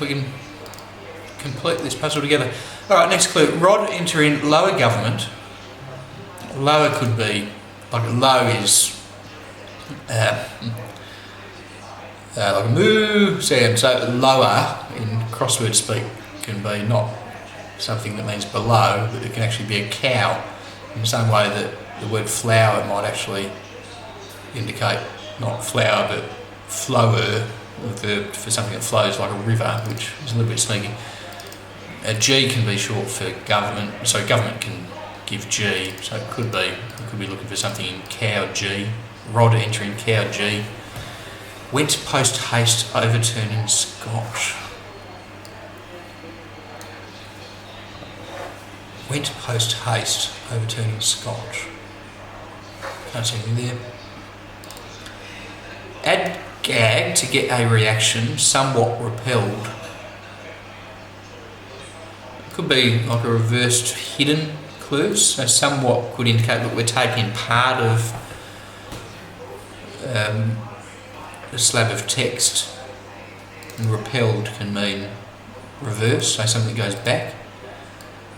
we can complete this puzzle together. Alright, next clue. Rod entering lower government. Lower could be, like low is like a moo sound, so lower in crossword speak can be not something that means below, but it can actually be a cow, in the same way that the word flower might actually indicate not flower but flower, the verb for something that flows like a river, which is a little bit sneaky. A G can be short for government, so government can give G, so it could be looking for something in cow G. Rod entering cow G. Went post haste overturning Scotch. Went post haste overturning Scotch. Can't see anything there. Add gag to get a reaction, somewhat repelled. It could be like a reversed hidden clue, so somewhat could indicate that we're taking part of a slab of text, and repelled can mean reverse, so something goes back.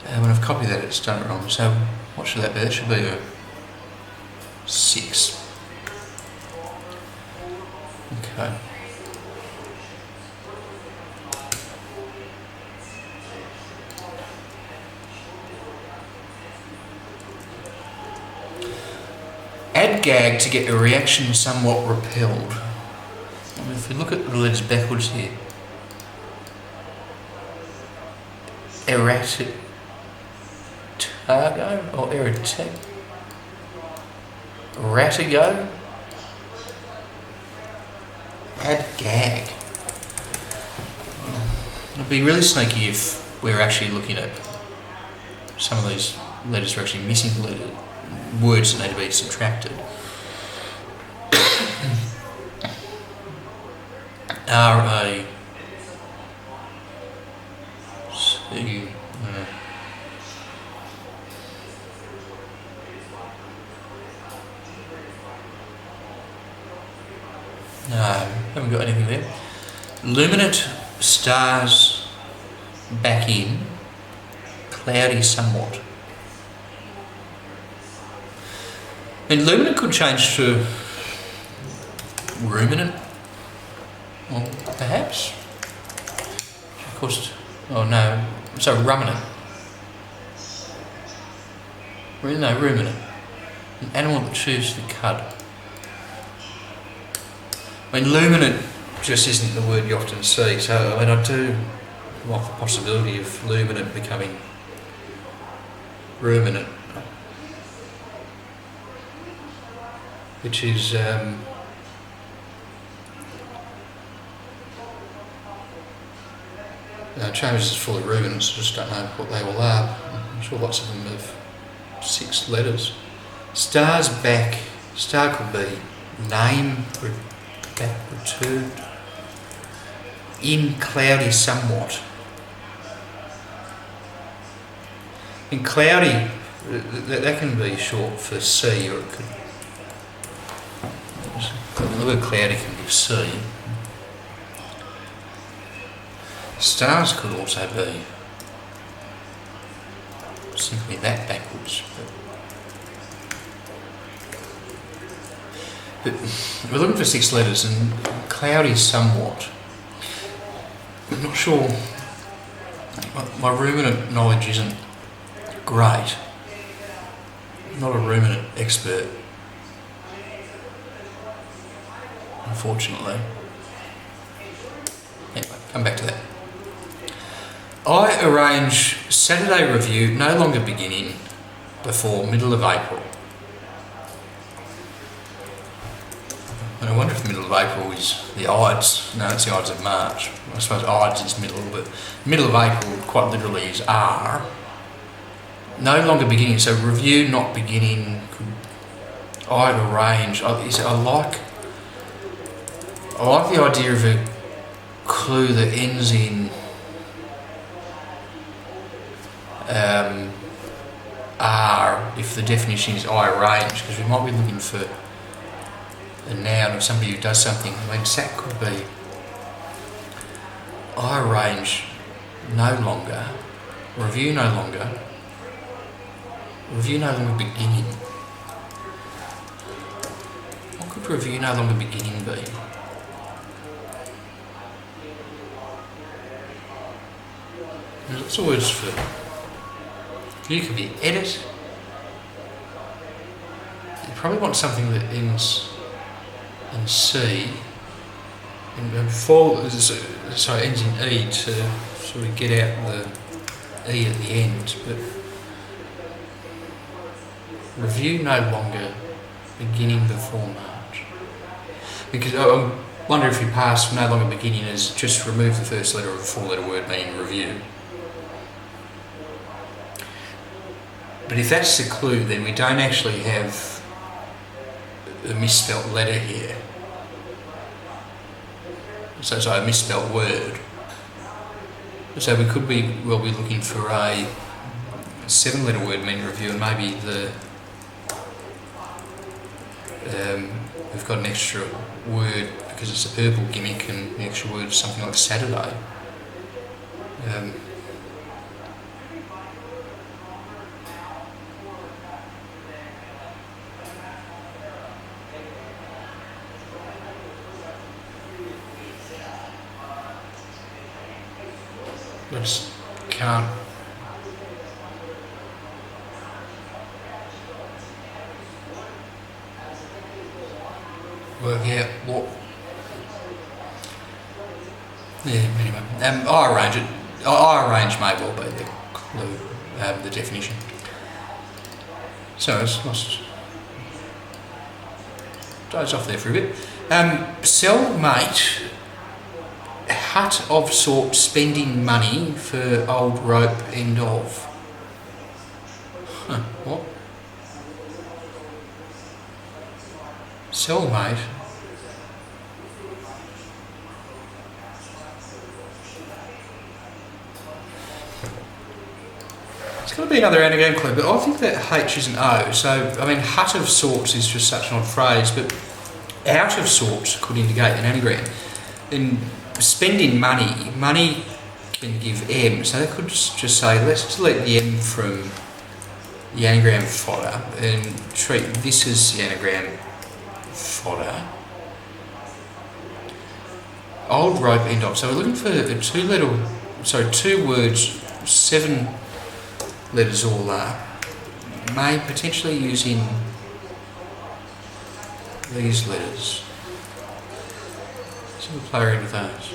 When I've copied that, it's done it wrong, so what should that be? That should be a 6. Okay. Add gag to get a reaction somewhat repelled. I mean, if we look at the letters backwards here, erratic targo or erratic ratigo. Add gag. It'd be really sneaky if we're actually looking at some of these letters are actually missing words that need to be subtracted. R-A-C... No, haven't got anything there. Luminant stars back in, cloudy somewhat. And luminant could change to ruminant. Well, perhaps. Of course. Oh no. So ruminant. No, ruminant. An animal that chews the cud. I mean, luminant just isn't the word you often see, so I mean, I do like the possibility of luminant becoming ruminant, which is Chambers is full of ruminants. I just don't know what they all are. I'm sure lots of them have 6 letters. Star's back. Star could be name, back returned. In cloudy somewhat. In cloudy, that can be short for sea, or it could. The word cloudy can give sea. Stars could also be simply that backwards. But we're looking for 6 letters, and cloudy somewhat. I'm not sure. My ruminant knowledge isn't great. I'm not a ruminant expert, unfortunately. Anyway, come back to that. I arrange Saturday review no longer beginning before middle of April. And I wonder if the middle of April is the Ides. No, it's the Ides of March. I suppose Ides is middle, but middle of April quite literally is R. No longer beginning, so review not beginning. I arrange. I like the idea of a clue that ends in R if the definition is I arrange, because we might be looking for a noun of somebody who does something. I mean, Sack could be I arrange no longer, review no longer beginning. What could review no longer beginning be? There's lots of words for you. Could be edit. You probably want something that ends in C and ends in E to sort of get out the E at the end. But review no longer beginning before March. Because I wonder if you pass no longer beginning as just remove the first letter of a 4-letter word meaning review. But if that's the clue, then we don't actually have a misspelt letter here. So a misspelt word. So we could be looking for a 7-letter word meaning review, and maybe we've got an extra word because it's a purple gimmick, and the extra word is something like Saturday. I just can't work out what. Yeah, anyway. I arrange it. I arrange may well be the clue, the definition. So it's lost. Doze off there for a bit. Cellmate. Hut of sort spending money for old rope end of. What? Cellmate. It's got to be another anagram clue, but I think that H is an O. So, I mean, hut of sorts is just such an odd phrase, but out of sorts could indicate an anagram. Then spending money can give M, so they could just say, let's delete the M from the anagram fodder and treat this as the anagram fodder. old rope end of. So we're looking for two words, 7 letters all are. May potentially using these letters. So we'll play around with those.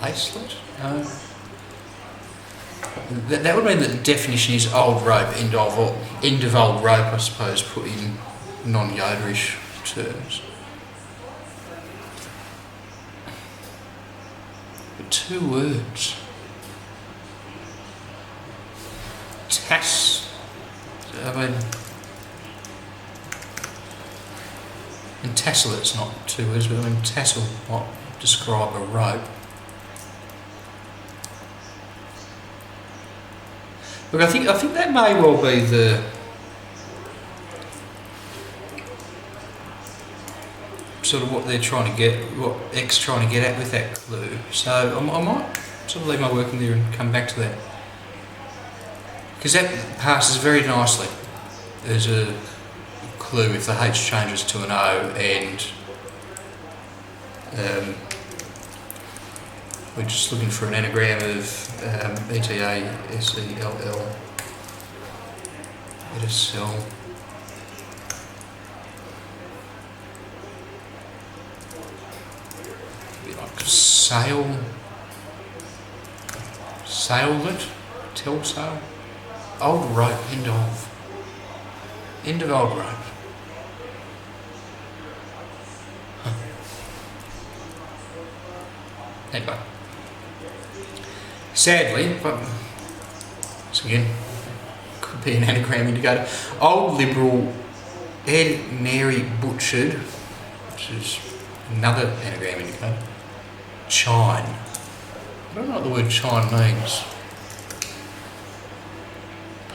Lacelet? No. That would mean that the definition is old rope, end of, or end of old rope, I suppose, put in non-Yoderish terms. But 2 words. And tassel, it's not 2 words, but tassel might describe a rope. Look, I think that may well be the sort of what they're trying to get, what X trying to get at with that clue. So I might sort of leave my work in there and come back to that, because that passes very nicely as a clue if the H changes to an O and we're just looking for an anagram of ETASELL, Edicel. Like saillet, tell sail, old rope, end of old rope. Anyway, sadly, but so again, could be an anagram indicator. Old Liberal, Ed Mary Butchered, which is another anagram indicator. Chine. I don't know what the word chine means.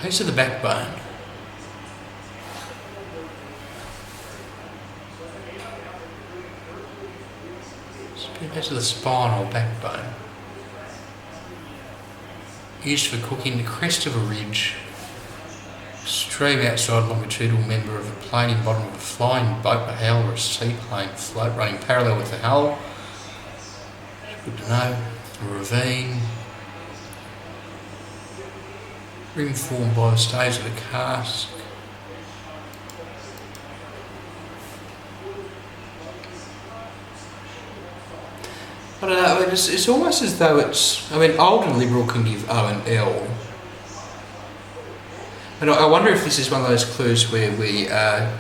Piece of the backbone. Piece of the spine or backbone. Used for cooking, the crest of a ridge. Stream outside longitudinal member of a planing bottom of a flying boat, a hull or a seaplane float running parallel with the hull. Good to know. A ravine. Rim formed by the staves of a cask. I don't know, it's almost as though it's... I mean, old and liberal can give O and L. And I wonder if this is one of those clues where we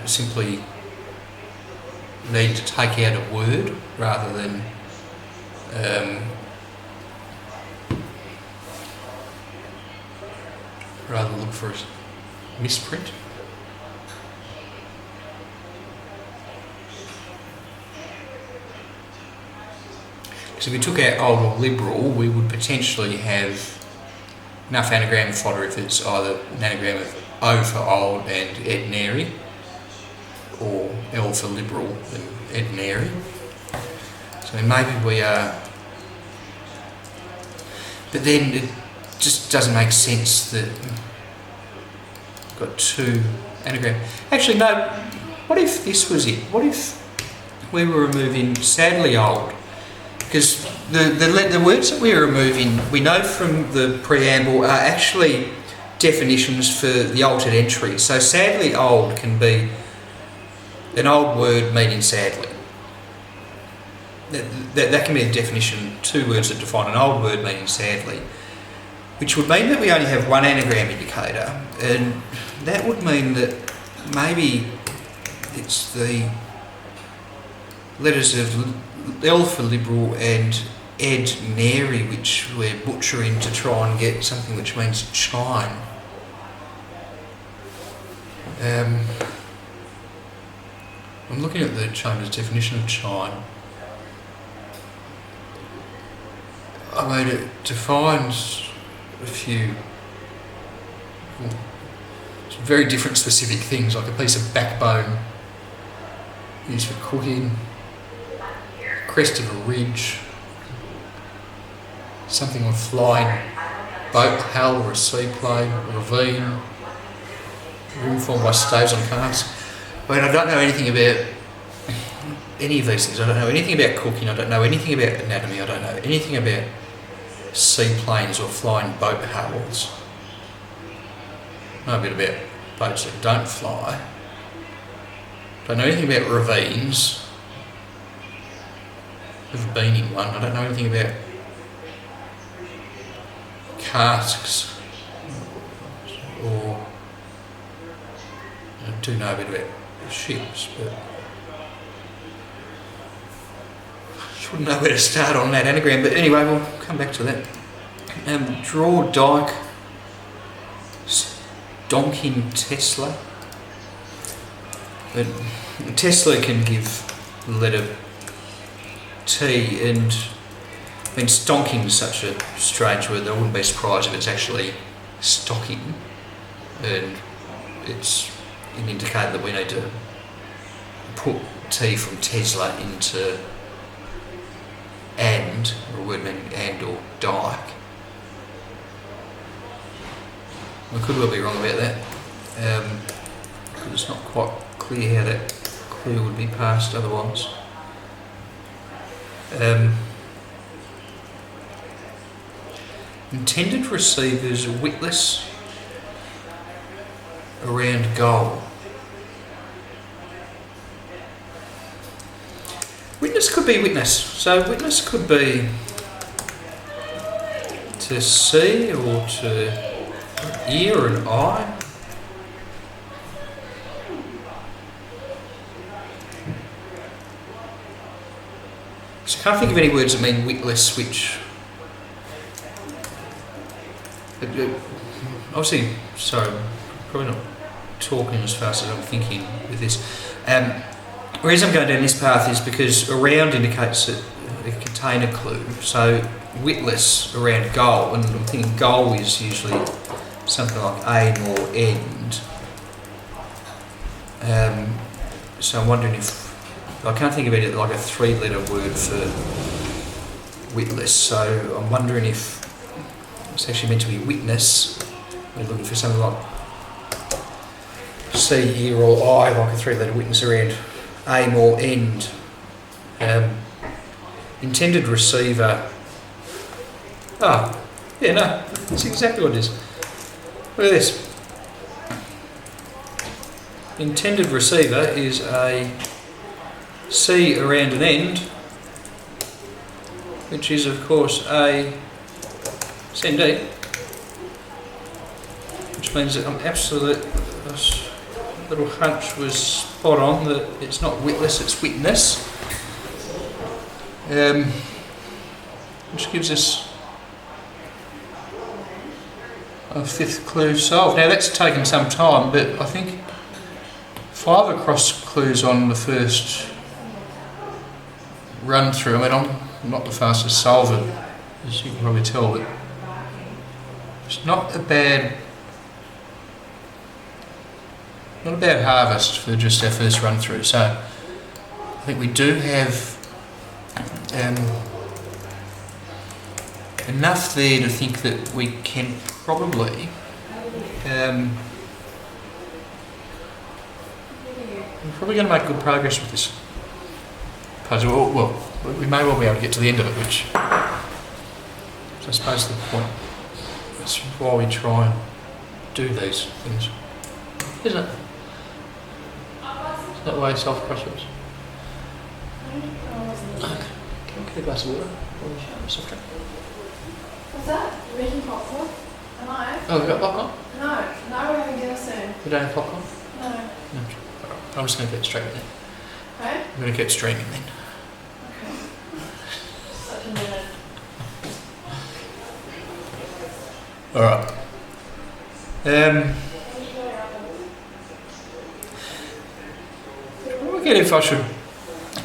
simply need to take out a word rather than look for a misprint. Because if we took out old or liberal, we would potentially have enough anagram fodder if it's either an anagram of O for old and Ednary, or L for liberal and Ednary. So maybe we are... But then it just doesn't make sense that we've got 2 anagrams. Actually, no, what if this was it? What if we were removing sadly old? Because the words that we're removing, we know from the preamble, are actually definitions for the altered entry. So sadly old can be an old word meaning sadly. That can be a definition, 2 words that define an old word meaning sadly, which would mean that we only have 1 anagram indicator, and that would mean that maybe it's the letters of L for liberal and Ed Nary, which we're butchering to try and get something which means chine. I'm looking at the Chambers definition of chine. I mean, it defines a few very different specific things, like a piece of backbone used for cooking, crest of a ridge, something on flying boat, hull or a seaplane, ravine, rim formed by staves on casks. I mean, I don't know anything about any of these things. I don't know anything about cooking. I don't know anything about anatomy. I don't know anything about seaplanes or flying boat hulls. I know a bit about boats that don't fly. Don't know anything about ravines. Never been in one. I don't know anything about casks, or I do know a bit about ships, but I wouldn't know where to start on that anagram. But anyway, we'll come back to that. Draw Dyke Stonking Tesla. But Tesla can give the letter T, and I mean, stonking is such a strange word that I wouldn't be surprised if it's actually stocking, and it's an indicator that we need to put T from Tesla into and, or a word meaning and or dyke. I could well be wrong about that, because it's not quite clear how that clue would be passed otherwise. Intended receivers witless around goal. Witness could be witness. So witness could be to see or to ear or an eye. So I can't think of any words that mean witless, which obviously, sorry, I'm probably not talking as fast as I'm thinking with this. The reason I'm going down this path is because around indicates that it contain a clue. So witless around goal, and I'm thinking goal is usually something like aim or end. So I'm wondering if I can't think of it like a 3-letter word for witless. So I'm wondering if it's actually meant to be witness. We're looking for something like see, hear or eye, like a 3-letter witness around aim or end. Intended receiver. Oh, yeah, no, that's exactly what it is. Look at this. Intended receiver is a C around an end, which is of course a sendee, which means that I'm absolute. This little hunch was spot on that it's not witless, it's witness, which gives us a 5th clue solved. Now that's taken some time, but I think 5 across clues on the first run through. I mean, I'm not the fastest solver, as you can probably tell, but it's not a bad harvest for just our first run through. So I think we do have enough there to think that we can probably we're probably going to make good progress with this puzzle. Well, we may well be able to get to the end of it, which is, I suppose, the point. That's why we try and do these things, isn't it? Isn't that why you solve crosswords? Okay. Can we get a glass of water? Or soft drink? What's that? You're making popcorn? Am I? Oh, we got popcorn? No, we're having dinner soon. We don't have popcorn? No. No. I'm just going to get straight in then. Okay? I'm going to get streaming then. Okay. Such a minute. Alright. I get if I should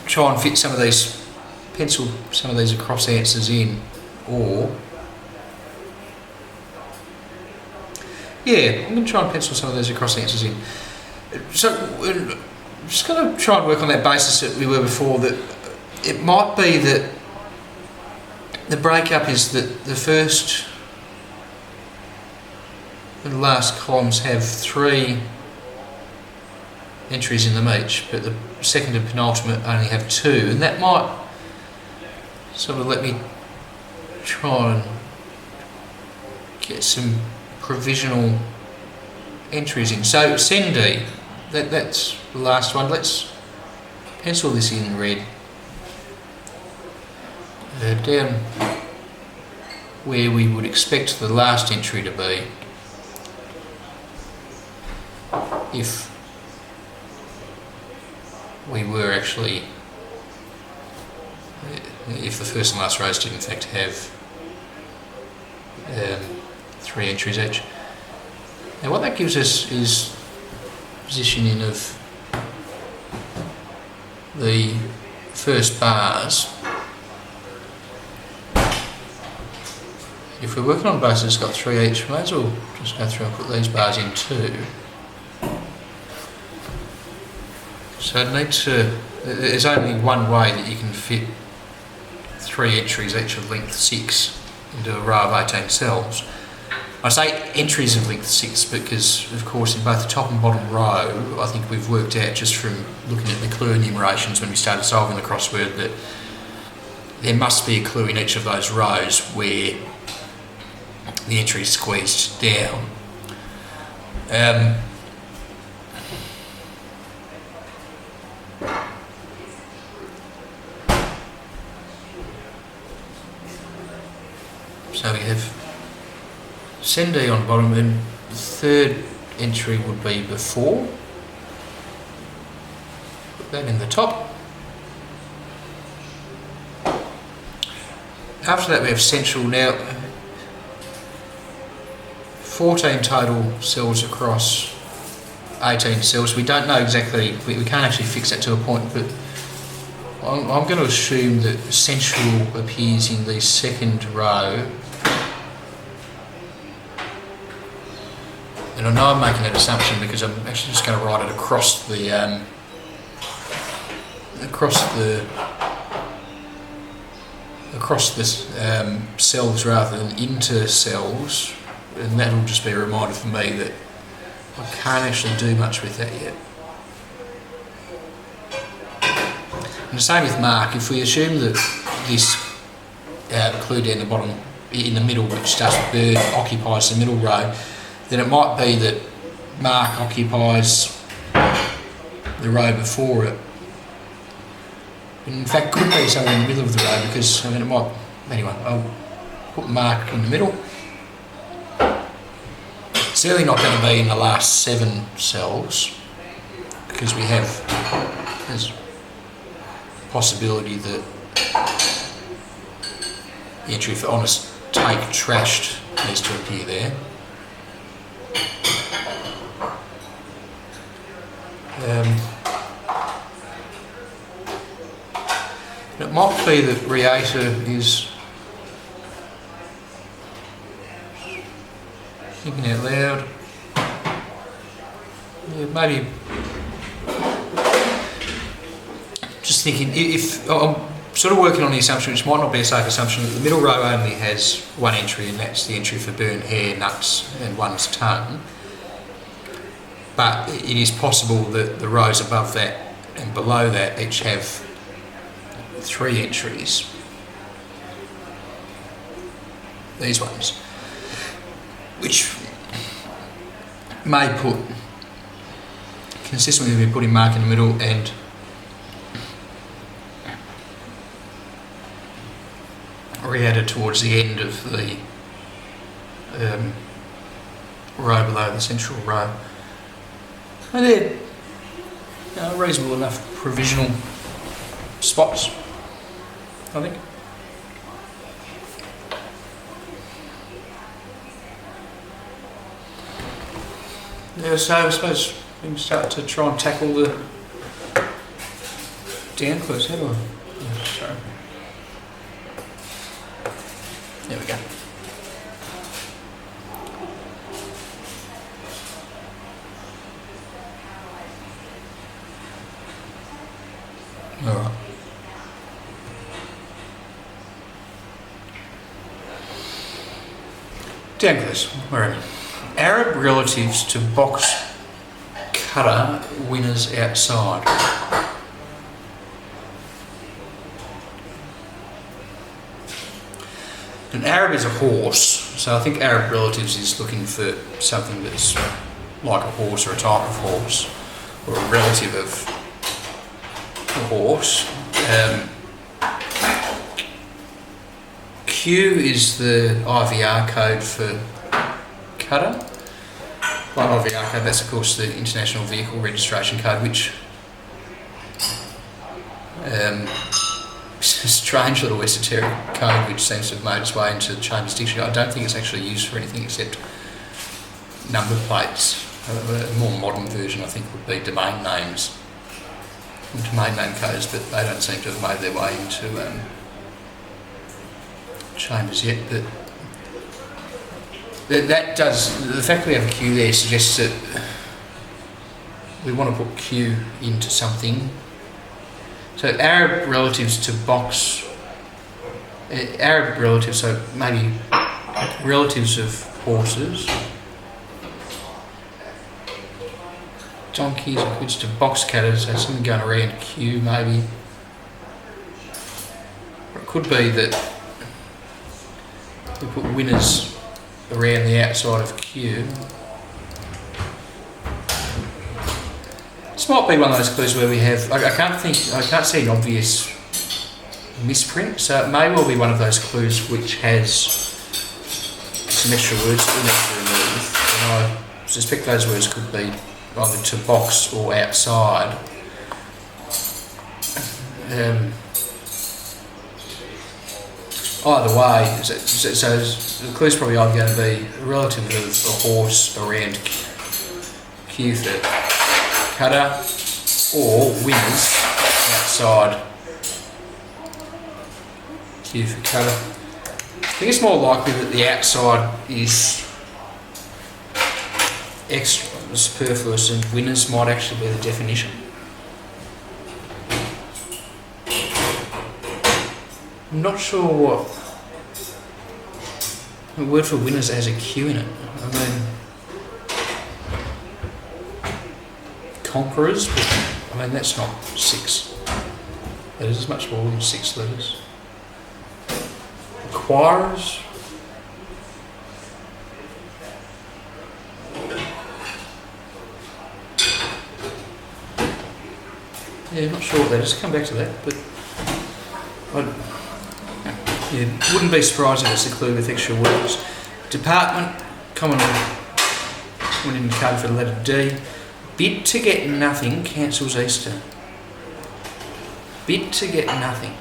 try and fit some of these, pencil some of these across answers in, or yeah, I'm going to try and pencil some of those across answers in. So I'm just going to try and work on that basis that we were before, that it might be that the breakup is that the first and the last columns have 3 entries in them each, but the second and penultimate only have 2, and that might sort of let me try and get some provisional entries in. So Sendi, that's the last one. Let's pencil this in red. Down where we would expect the last entry to be if we were actually, if the first and last rows did in fact have 3 entries each. Now what that gives us is positioning of the first bars. If we're working on a base that's got 3 each, we may as well just go through and put these bars in too. So I need to, there's only one way that you can fit 3 entries each of length 6 into a row of 18 cells. I say entries of length 6 because of course in both the top and bottom row I think we've worked out just from looking at the clue enumerations when we started solving the crossword that there must be a clue in each of those rows where the entry is squeezed down. So we have Sendi on the bottom, and the third entry would be before. Put that in the top. After that we have central. Now 14 total cells across 18 cells. We don't know exactly, we can't actually fix that to a point, but I'm going to assume that central appears in the second row. And I know I'm making that assumption because I'm actually just going to write it across the cells rather than into cells, and that'll just be a reminder for me that I can't actually do much with that yet. And the same with mark. If we assume that this clue down the bottom in the middle, which starts with bird, occupies the middle row, then it might be that mark occupies the row before it. In fact, could be somewhere in the middle of the row because, I mean, it might, anyway, I'll put mark in the middle. Certainly not going to be in the last 7 cells because we have, there's a possibility that the entry for honest take trashed needs to appear there. It might be that Reata is thinking out loud. Yeah, maybe just thinking, if I'm sort of working on the assumption, which might not be a safe assumption, that the middle row only has 1 entry, and that's the entry for burnt hair, nuts and one's tongue. But it is possible that the rows above that and below that each have 3 entries. These ones, which may put, consistently with me putting mark in the middle and re-added towards the end of the row below the central row. And they're reasonable enough provisional spots, I think. Yeah, so I suppose we can start to try and tackle the down clues. How do I? Oh, sorry. There we go. All right. Down clues. Where are we? Arab relatives to box cutter, winners outside. An Arab is a horse, so I think Arab Relatives is looking for something that's like a horse or a type of horse, or a relative of a horse. Q is the IVR code for cutter. By IVR code, that's of course the International Vehicle Registration Code, which is a strange little esoteric code which seems to have made its way into the Chambers Dictionary. I don't think it's actually used for anything except number plates. A more modern version, I think, would be domain names, domain name codes, but they don't seem to have made their way into Chambers yet. But that does, the fact that we have a Q there suggests that we want to put Q into something. So Arab relatives to box, Arab relatives, so maybe relatives of horses, donkeys, or goods to box cutters, so something going around Q maybe. Or it could be that we put winners around the outside of Q. This might be one of those clues where we have, I can't see an obvious misprint, so it may well be one of those clues which has some extra words that we need to remove. And I suspect those words could be either to box or outside. Either way, so the clue's probably either going to be a relative of a horse around Q for cutter, or winners outside Q for cutter. I think it's more likely that the outside is extra, superfluous, and winners might actually be the definition. I'm not sure what the word for winners has a Q in it. I mean, conquerors, but I mean that's not 6 letters, it's much more than 6 letters. Acquirers. Yeah, I'm not sure what that is. Come back to that, but wouldn't be surprised if it's a clue with extra words. Department, common indicator for the letter D. Bid to get nothing cancels Easter. Bid to get nothing.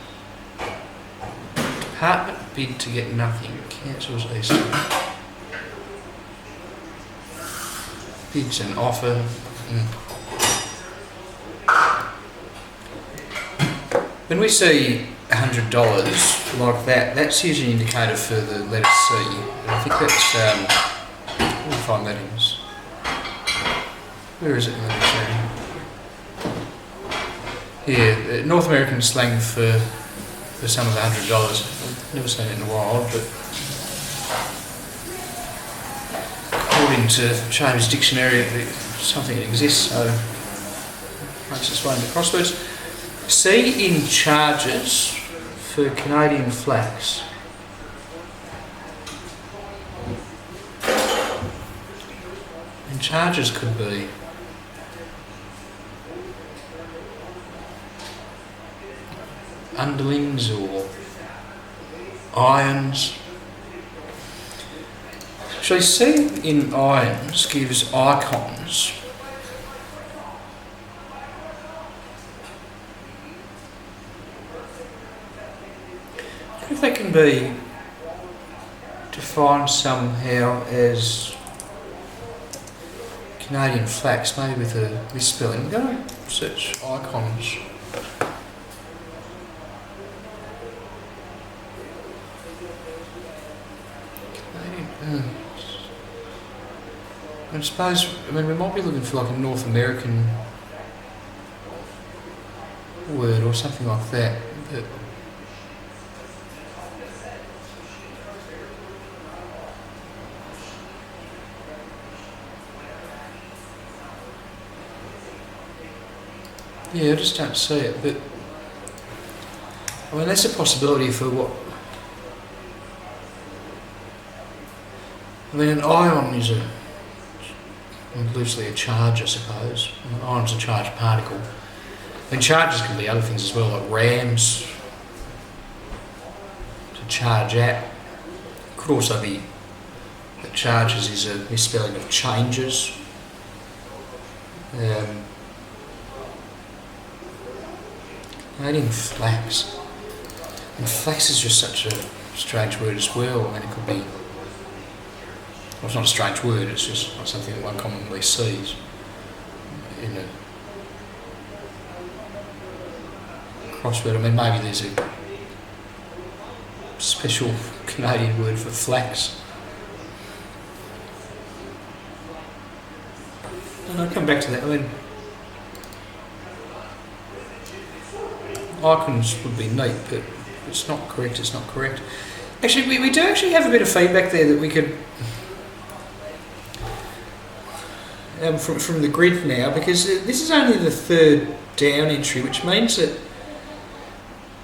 Department, bid to get nothing cancels Easter. Bid's an offer. When we see $100 like that, that's usually an indicator for the letter C. And I think that's, we'll find that in. Where is it in the dictionary? Yeah, North American slang for the sum of $100. I've never seen it in a while, but according to Chambers Dictionary, it's something that exists, so makes its way into crosswords. C in charges for Canadian flags. And charges could be underlings or irons. Actually, C in irons gives icons. If they can be defined somehow as Canadian flags, maybe with a misspelling. We're going to search icons. Canadian. I suppose, we might be looking for like a North American word or something like that. But Yeah, I just don't see it, but I mean that's a possibility for what. I mean, an ion is loosely a charge, I suppose. An ion's a charged particle. I mean, charges can be other things as well, like rams to charge at. Could also be that charges is a misspelling of changes. Adding flax. And flax is just such a strange word as well. I mean, it could be. Well, it's not a strange word, it's just not something that one commonly sees in a crossword. I mean, maybe there's a special Canadian word for flax. And I'll come back to that. I mean, icons would be neat, but it's not correct, it's not correct. Actually, we do actually have a bit of feedback there that we could... from the grid now, because this is only the third down entry, which means that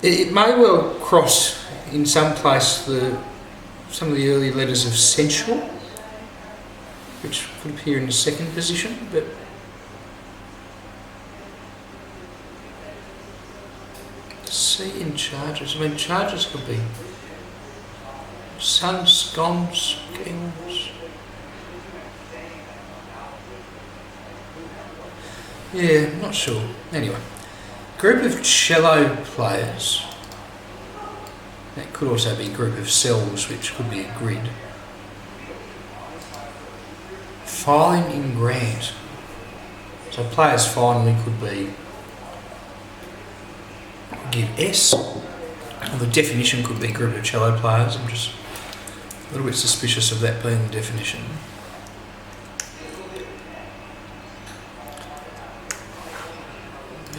it may well cross in some place some of the early letters of sensual, which could appear in the second position, but C in charges. I mean, charges could be sun, scones, skills. Yeah, I'm not sure. Anyway, group of cello players. That could also be a group of cells, which could be a grid. Filing in grant. So players finally could be, give S. Well, the definition could be group of cello players. I'm just a little bit suspicious of that being the definition.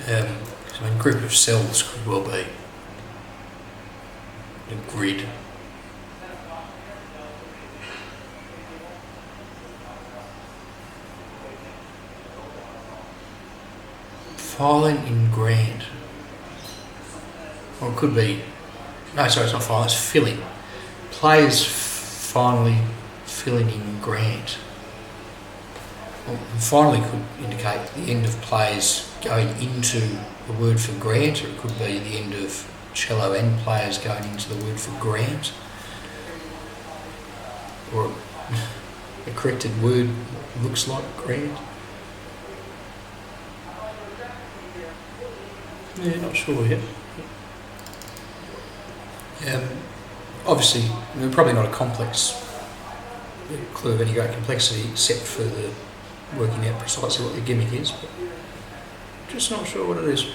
So a group of cells could well be a grid. Filing in grant. Or it could be, no, sorry, it's not filing, it's filling. Players finally filling in grant. Well, finally could indicate the end of players going into the word for grant, or it could be the end of cello and players going into the word for grant, or a corrected word looks like grant. Yeah, not sure yet. Obviously, we're probably not a complex clue of any great complexity, except for the working out precisely what the gimmick is, but just not sure what it is.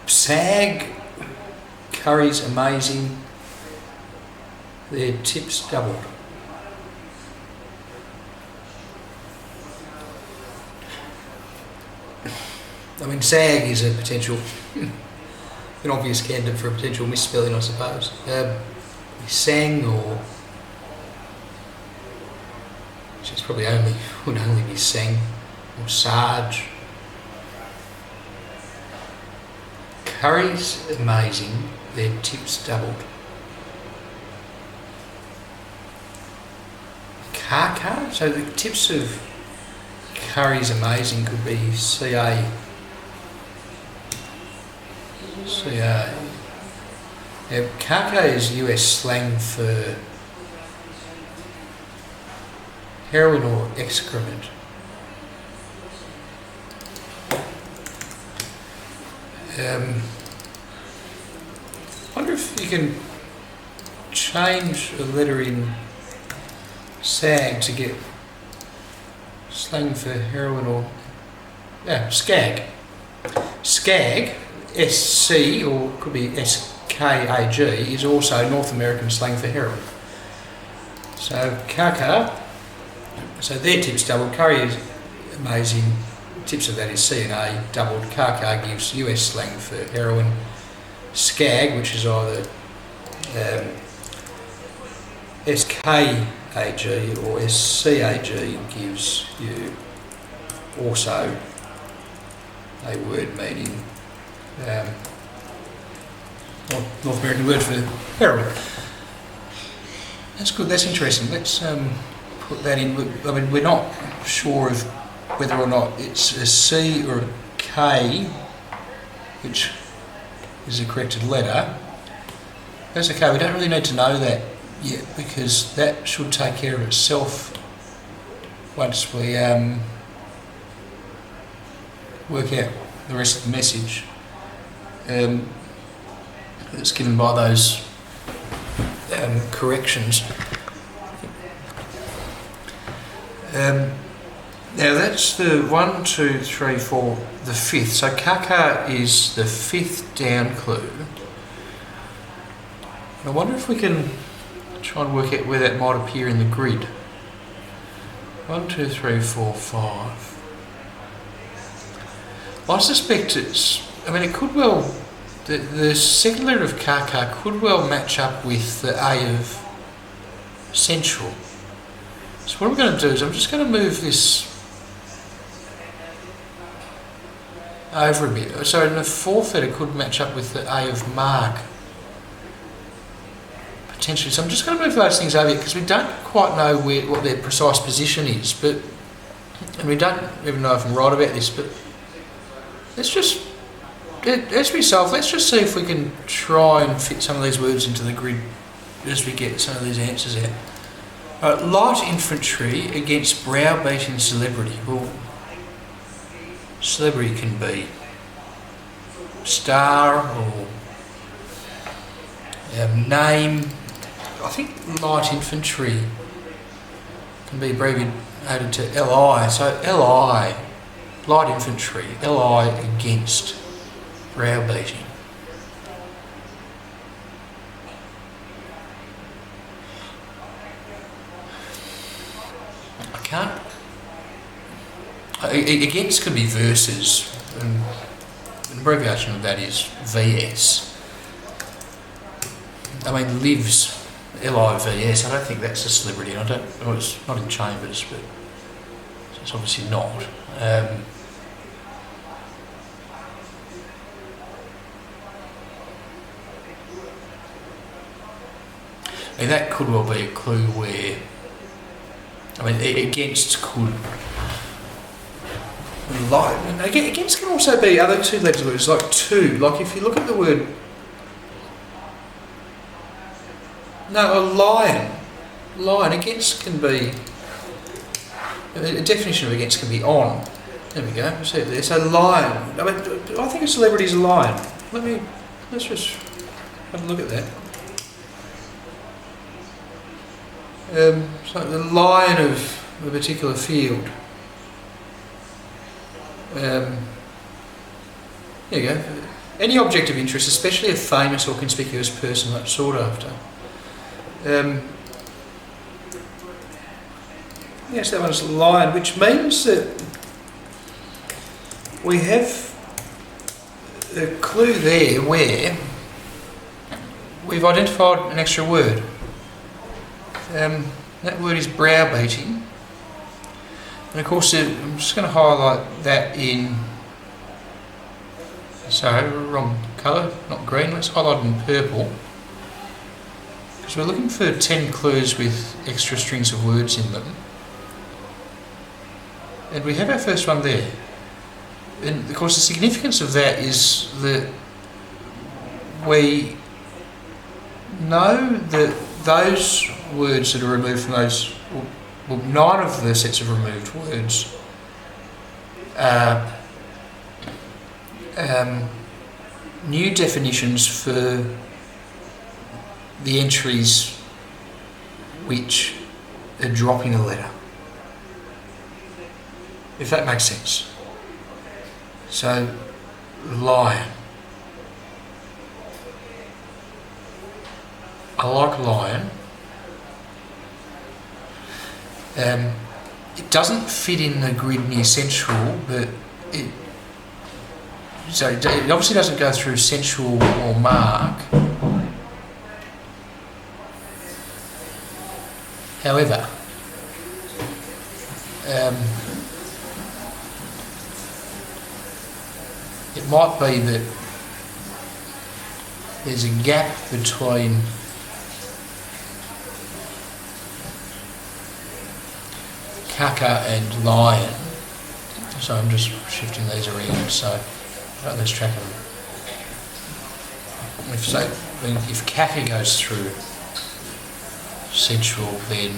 Sag, Curry's amazing, their tips doubled. I mean, sag is a potential, an obvious candidate for a potential misspelling, I suppose. Sang, or which is probably would only be sang, or Sarge. Curry's amazing, their tips doubled. Kaka, so the tips of Curry's amazing could be CA. Yeah, Kaka is US slang for heroin or excrement. I wonder if you can change a letter in SAG to get slang for heroin or skag. Skag, SC, or could be SKAG, is also North American slang for heroin. So Kaka, so their tips doubled. Curry is amazing. Tips of that is C and A doubled. Kaka gives US slang for heroin. Skag, which is either SKAG or SCAG, gives you also a word meaning. North American word for heroin. That's good, that's interesting. Let's put that in. I mean, we're not sure of whether or not it's a C or a K, which is the corrected letter. That's okay, we don't really need to know that yet because that should take care of itself once we work out the rest of the message that's given by those corrections. Now that's the 1, 2, 3, 4, the fifth. So kaka is the fifth down clue. I wonder if we can try and work out where that might appear in the grid. 1, 2, 3, 4, 5. I suspect it's, I mean it could well, the second letter of kaka could well match up with the A of central. So what I'm going to do is I'm just going to move this over a bit. So in the fourth letter could match up with the A of mark. Potentially. So I'm just going to move those things over because we don't quite know what their precise position is, and we don't even know if I'm right about this, but let's just be self. Let's just see if we can try and fit some of these words into the grid as we get some of these answers out. Light infantry against browbeating celebrity. Well, celebrity can be star or name. I think light infantry can be abbreviated to LI. So LI, light infantry, LI against browbeating. I can't. Against can be versus, and an abbreviation of that is VS. I mean, lives, LIVS, I don't think that's a celebrity. Well, it's not in Chambers, but it's obviously not. And that could well be a clue where, I mean, against could, against can also be other two-legged words, like two. Like if you look at the word, no, a lion. Lion, against can be, a definition of against can be on. There we go, see it there. So lion, I mean, I think a celebrity is a lion. Let's just have a look at that. So the lion of a particular field. There you go. Any object of interest, especially a famous or conspicuous person that's sought after. Yes, that one's lion, which means that we have a clue there where we've identified an extra word. That word is browbeating, and of course I'm just going to highlight that in, sorry, wrong colour, not green, let's highlight it in purple, because we're looking for 10 clues with extra strings of words in them, and we have our first one there. And of course the significance of that is that we know that those words that are removed from those, well, 9 of the sets of removed words are new definitions for the entries which are dropping a letter, if that makes sense. So, lion. I like lion. It doesn't fit in the grid near central, but it obviously doesn't go through central or mark. However, might be that there's a gap between kaka and lion. So I'm just shifting these around. So I'll lose track of them. If kaka goes through sensual, then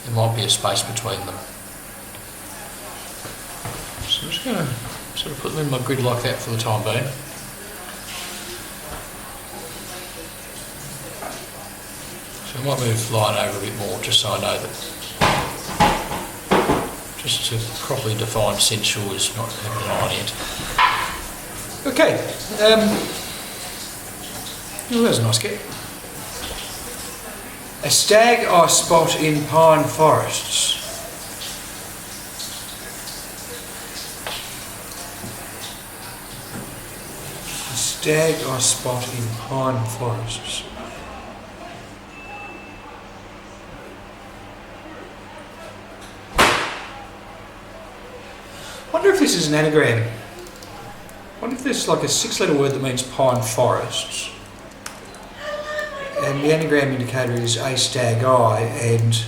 there might be a space between them. So I'm just going to sort of put them in my grid like that for the time being. So I might move line over a bit more just so I know that, just to properly define sensual is not having an eye on it. Okay, well, there's a nice get. A stag I spot in pine forests. A stag I spot in pine forests. I wonder if this is an anagram. I wonder if there's like a 6-letter word that means pine forests. And the anagram indicator is a stag eye, and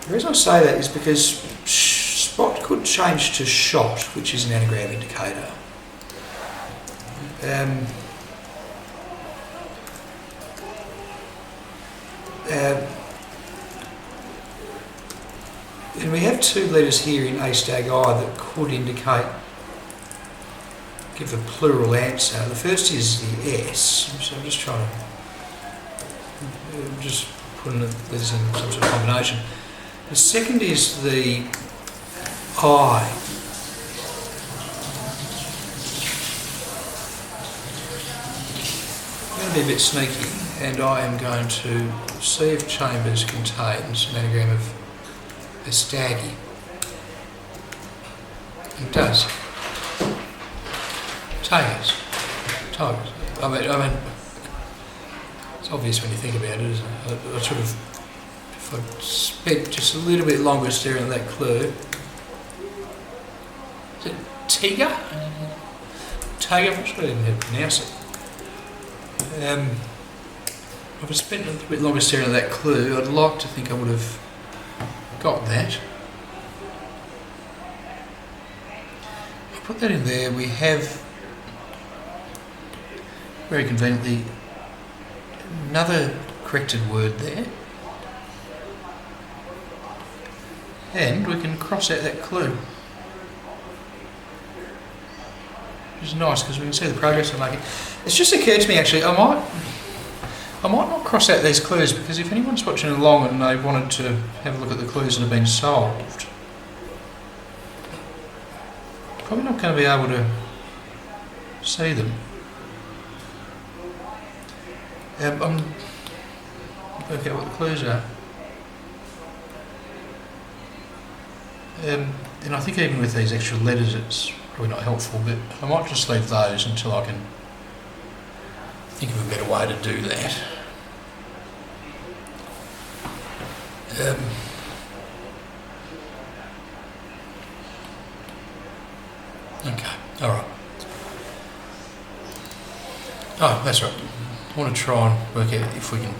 the reason I say that is because spot could change to shot, which is an anagram indicator. And we have 2 letters here in a stag eye that could indicate, give a plural answer. The first is the S, so I'm just trying to, just putting this in some sort of combination. The second is the I. I'm going to be a bit sneaky, and I am going to see if Chambers contains an anagram of a staggy. It does. Tigers. I mean, it's obvious when you think about it, isn't it? I sort of, if I spent just a little bit longer staring at that clue. Is it Tiger? Tiger, I'm not sure even how to pronounce it. If I spent a little bit longer staring at that clue, I'd like to think I would have got that. I'll put that in there. We have, very conveniently, another corrected word there. And we can cross out that clue. Which is nice because we can see the progress we're making. It's just occurred to me actually, I might not cross out these clues, because if anyone's watching along and they wanted to have a look at the clues that have been solved, probably not going to be able to see them. I'm working out what the clues are. And I think even with these extra letters it's probably not helpful, but I might just leave those until I can think of a better way to do that. Okay, alright. Oh, that's right. I want to try and work out if we can.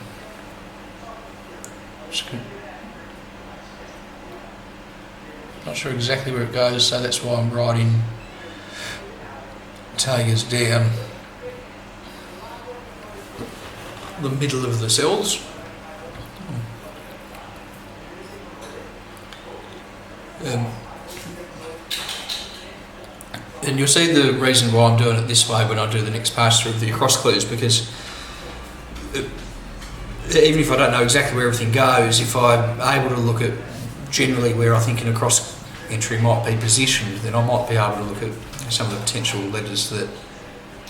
Not sure exactly where it goes, so that's why I'm writing tigers down the middle of the cells. And you'll see the reason why I'm doing it this way when I do the next pass through of the cross clues, because even if I don't know exactly where everything goes, if I'm able to look at generally where I think an across entry might be positioned, then I might be able to look at some of the potential letters that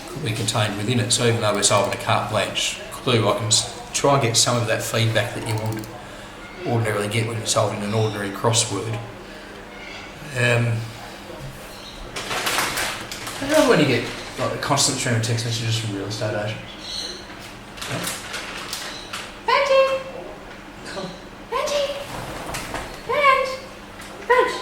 could be contained within it. So even though we're solving a carte blanche clue, I can try and get some of that feedback that you would ordinarily get when you're solving an ordinary crossword. I love when you get like a constant stream of text messages from real estate agents. Betty! Betty! Benj! Benj! Betty!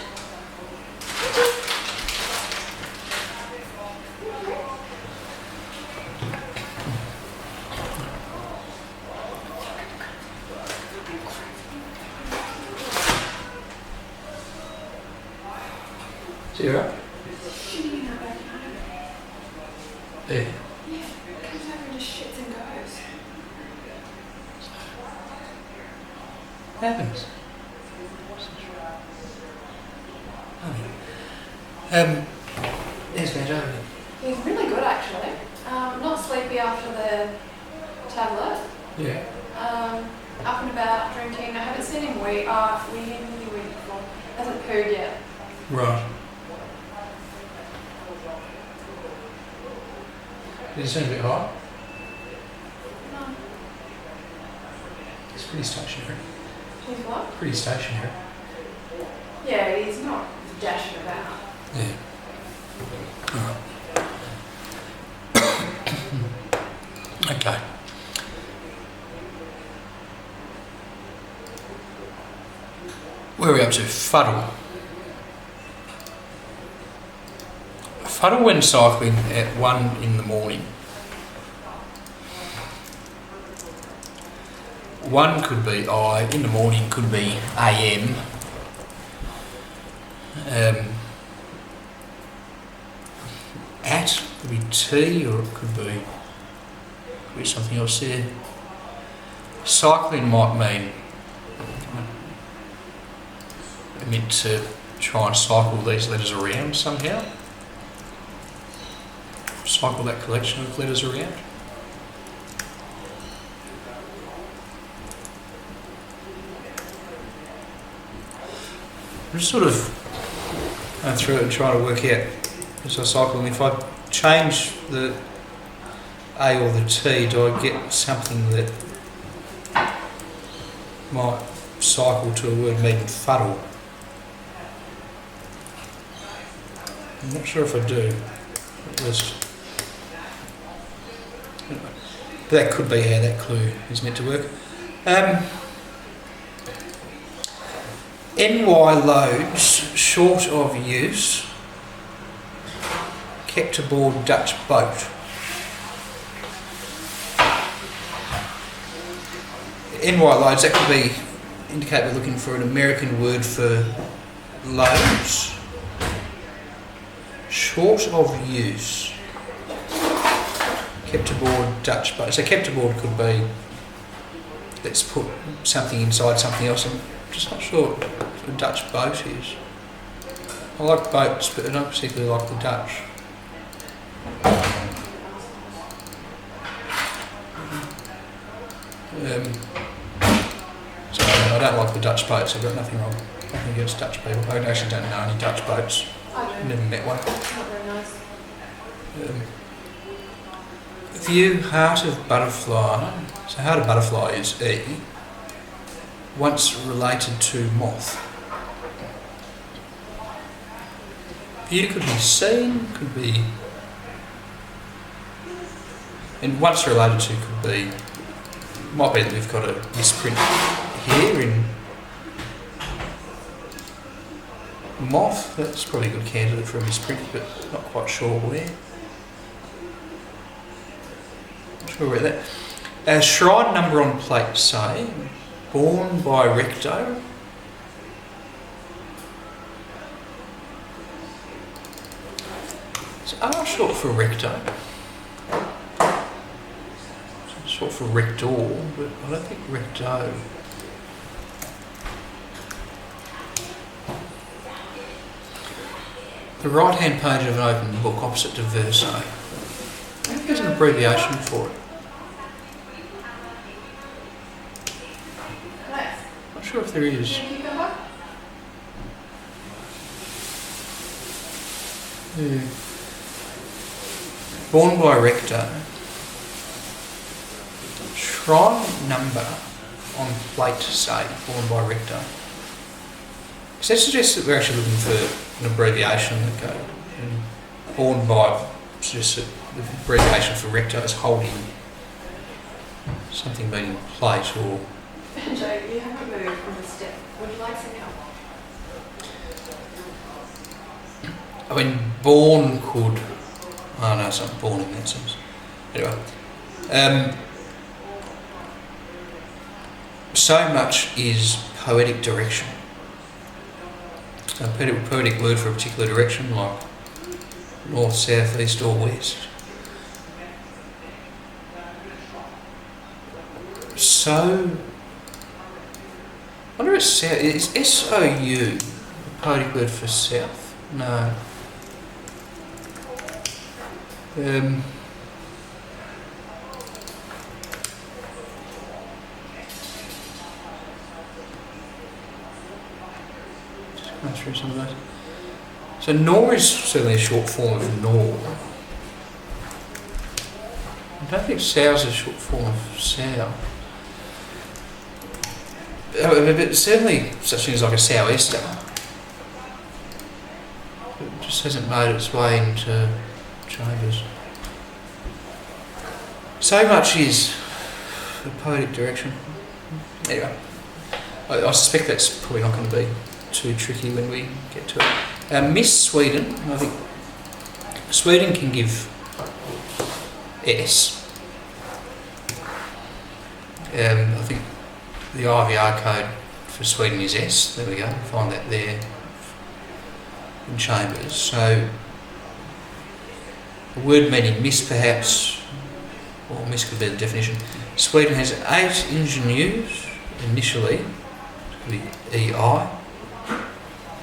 See you right? Shitting in our backyard. Yeah. Yeah. Comes over and just shits and goes. Happens. There's Benjamin. He's really good actually. Not sleepy after the tablet. Yeah. Up and about drinking. I haven't seen him wee. We need him to wee before. Hasn't pooed yet. Right. Does he seem a bit high? No. It's pretty stationary. He's what? Pretty stationary. Yeah, he's not dashing about. Yeah. Okay. Where are we up to? Fuddle. Fuddle when cycling at 1 in the morning. 1 could be I, in the morning could be AM. At could be T, or it could be something else there. Cycling might mean I meant to try and cycle these letters around somehow. Cycle that collection of letters around. I'm just sort of going through it and trying to work out as I cycle, and if I change the A or the T, do I get something that might cycle to a word meaning fuddle? I'm not sure if I do. At least. Anyway, that could be how that clue is meant to work. NY loads, short of use, kept aboard Dutch boat. NY loads, that could be indicate we're looking for an American word for loads. Short of use, kept aboard Dutch boat. So kept aboard could be, let's put something inside something else. I'm just not sure what a Dutch boat is. I like boats, but I don't particularly like the Dutch. So I don't like the Dutch boats. I've got nothing wrong, nothing against Dutch people. I actually don't know any Dutch boats. I do. Never met one. Not very nice. View heart of butterfly. So heart of butterfly is E. Once related to moth. View could be seen, could be, and once related to could be, might be that we've got a misprint here in moth. That's probably a good candidate for a misprint, but not quite sure where. Not sure where that. Shrine number on plate, say, born by recto. Is R short for recto? It's short for rector, but I don't think recto. The right-hand page of an open book opposite to verso. I think there's an abbreviation for it. Nice. Not sure if there is. Cucumber? Yeah. Born by rector. Shrine number on plate, say, born by rector. Does that suggest that we're actually looking for an abbreviation that goes? And born by suggests that the abbreviation for rector is holding something being plate or. Joe, you haven't moved from the step. Would you like some help? I mean, born could. Oh no, it's not born in that sense. Anyway. So much is poetic direction. A poetic word for a particular direction, like north, south, east or west. So, I wonder if south is S-O-U a poetic word for south? No. Just going through some of those. So nor is certainly a short form of nor. I don't think sow is a short form of sow. But certainly such things like a sou'wester. It just hasn't made its way into Chambers. So much is a poetic direction. Anyway, I suspect that's probably not going to be too tricky when we get to it. Miss Sweden, I think Sweden can give S. I think the IVR code for Sweden is S. There we go. Find that there in Chambers. So a word meaning miss, perhaps, or miss could be the definition. Sweden has 8 ingenues initially. It could be EI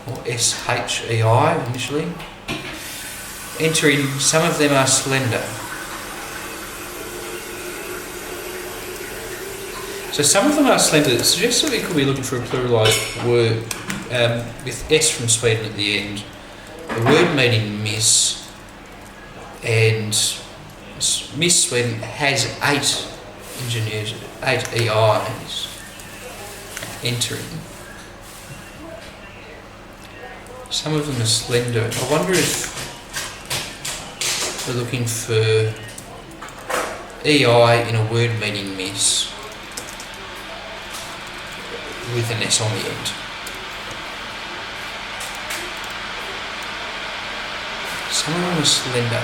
or SHEI initially. Entering, some of them are slender. So some of them are slender. It suggests that we could be looking for a pluralised word with S from Sweden at the end. A word meaning miss, and Miss Sweden has 8 engineers, 8 EIs entering. Some of them are slender. I wonder if we're looking for EI in a word meaning miss with an S on the end. Some of them are slender.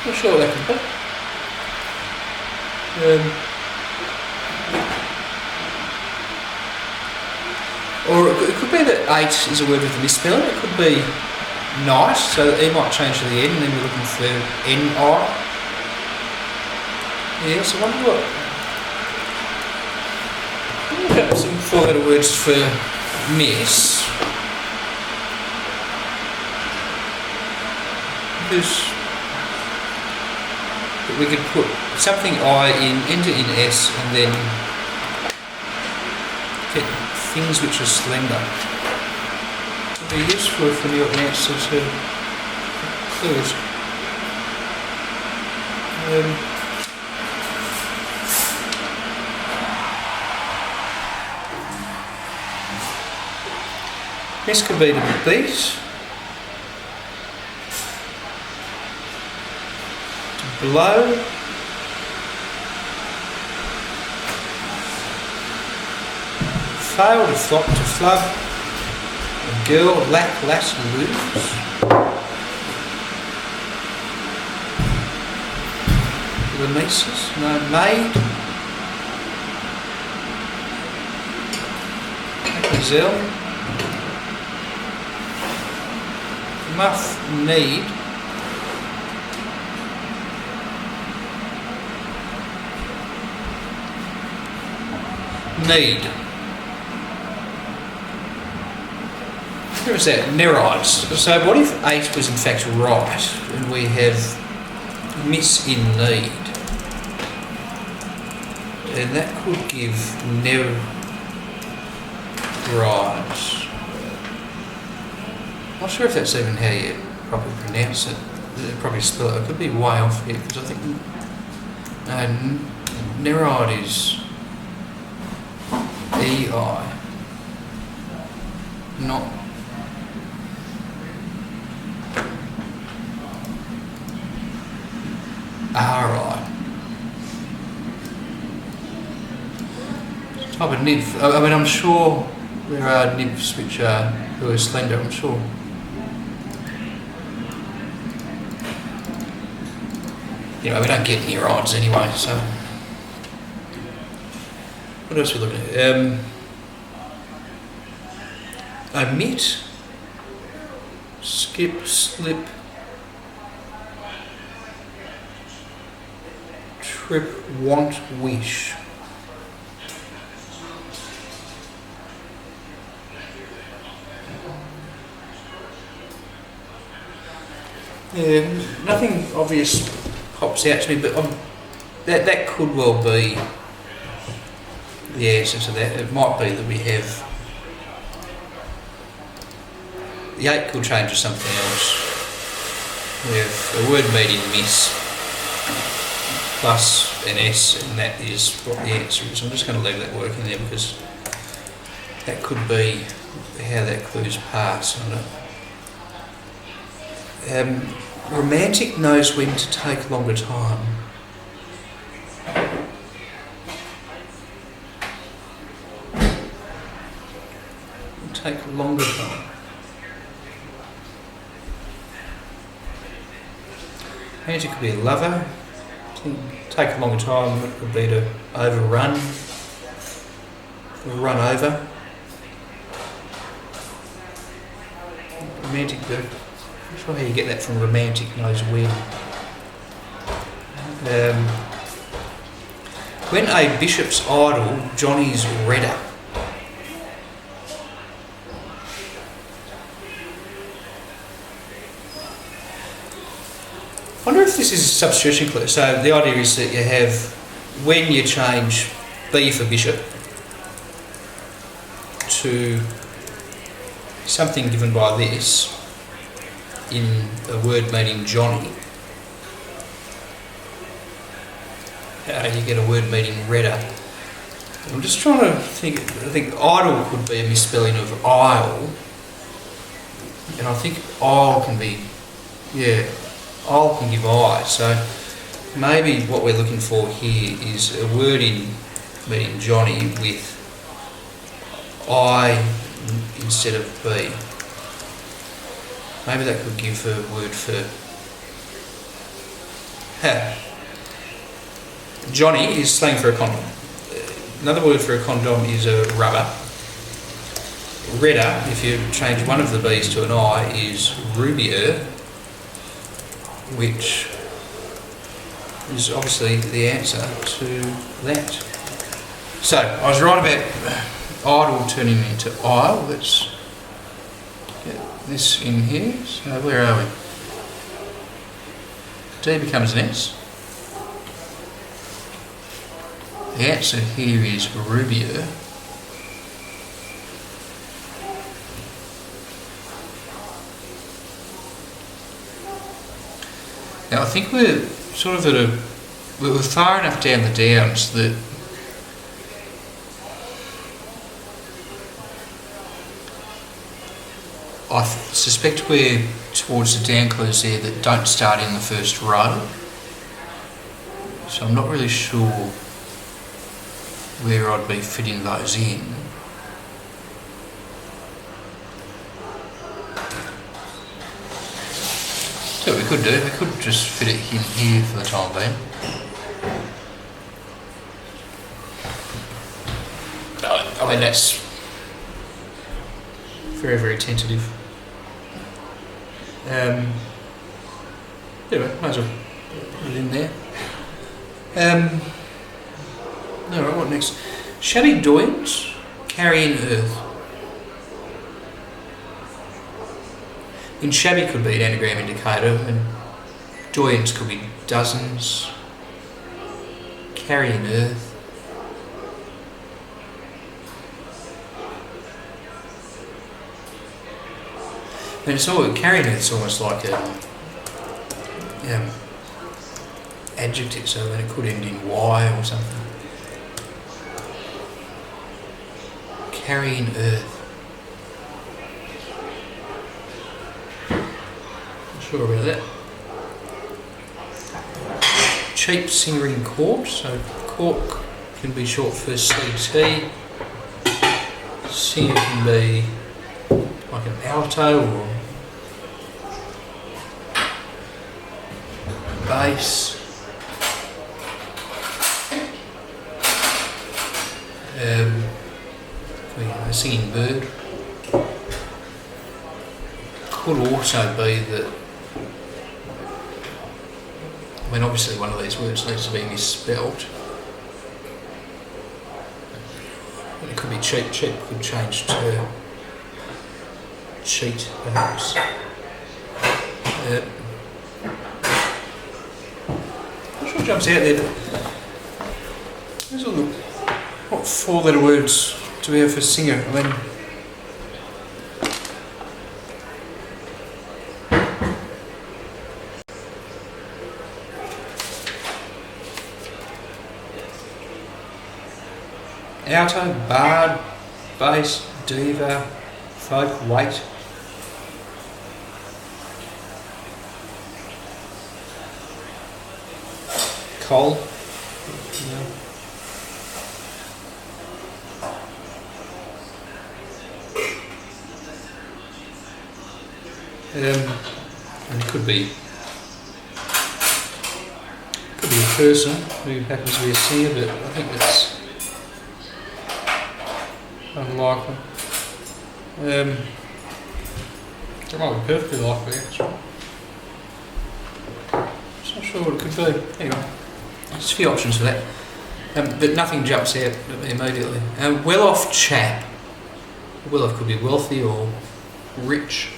Not sure what that could be. Or it could be that 8 is a word with a misspelling. It could be night, so E might change to the N, and then we're looking for N-I. Yeah, so I wonder what. We've got some 4-letter words for miss. Because we could put something I in, enter in S, and then get things which are slender. It would be useful if we knew an answer to clues. This could be the beat. Blow, fail, to flop, to flub, a girl, lack, lass, lose, the nieces, no, maid, gazelle, muff, need, need. Where is that? Nereids. So what if 8 was in fact right and we have miss in need? And that could give nereids. Not sure if that's even how you probably pronounce it. Probably spell it. It could be way off here because I think nereid is EI, not RI. Type of nymph. I mean, I'm sure there are nymphs which are who are slender. I'm sure. you know, we don't get near odds anyway, so. What else are we looking at? Omit, skip, slip, trip, want, wish. Yeah, nothing obvious pops out to me, but that could well be the answer to that. It might be that we have the 8 could change to something else. We have a word meaning miss plus an S, and that is what the answer is. I'm just going to leave that working there because that could be how that clue's pass on it. Romantic knows when to take longer time. Take longer time. Romantic could be a lover. Take a longer time. It could be to overrun, or run over. Romantic, I'm not sure how you get that from romantic knows when. When a bishop's idle, Johnny's redder. I wonder if this is a substitution clue. So the idea is that you have, when you change B for bishop to something given by this in a word meaning Johnny, you get a word meaning redder. I'm just trying to think, I think idle could be a misspelling of isle, and I think isle can be, isle can give I, so maybe what we're looking for here is a word in meaning Johnny with I instead of B. Maybe that could give a word for Johnny is slang for a condom. Another word for a condom is a rubber. Redder, if you change one of the B's to an I, is rubier, which is obviously the answer to that. So, I was right about idle turning into isle. Let's get this in here. So, where are we? D becomes an S. The answer here is rubier. Now I think we're sort of we're far enough down the downs that I suspect we're towards the down clues there that don't start in the first row. So I'm not really sure where I'd be fitting those in. So what we could do, we could just fit it in here for the time being. I mean that's very, very tentative. Anyway, might as well put it in there. Alright, what next? Shabby doyens carrying earth. In shabby could be an anagram indicator, and doyens could be dozens. Carrying earth. And it's all carrying earth's almost like a adjective, so then it could end in Y or something. Carrying earth. Not sure about that. Cheap singer in court, so court can be short for CT. Singer can be like an alto or bass. A singing bird. Could also be that, I mean, obviously one of these words needs to be misspelt. It could be cheat. Cheat could change to cheat, perhaps. Not sure what jumps out there, but there's all the, what 4-letter words do we have for singer? I mean, alto, bard, bass, diva, folk, weight. Cole. And it could be a person who happens to be a singer, but I think that's unlikely. It might be perfectly likely, actually. Just not sure what it could be. Anyway, there's a few options for that, but nothing jumps out at me immediately. Well-off chap. Well-off could be wealthy or rich.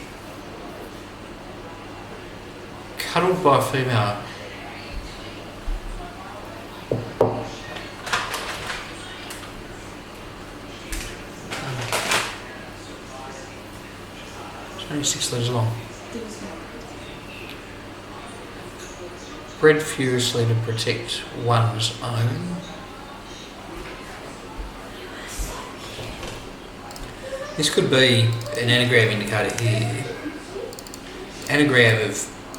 Cuddled by a female. It's only 6 letters long. Bred furiously to protect one's own. This could be an anagram indicator here. Anagram of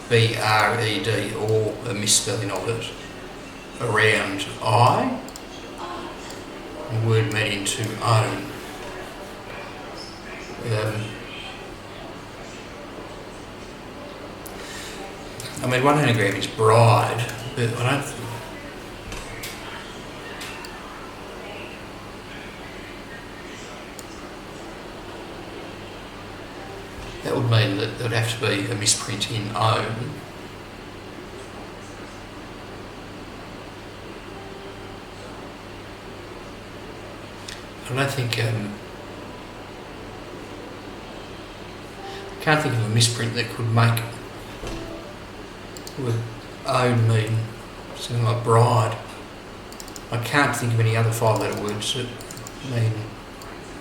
B-R-E-D, or a misspelling of it, around I, a word meaning to own. I mean, one anagram is bride, but I don't think that would mean that there'd have to be a misprint in own. I don't think, I can't think of a misprint that could make would own mean something like bride. I can't think of any other 5-letter words that mean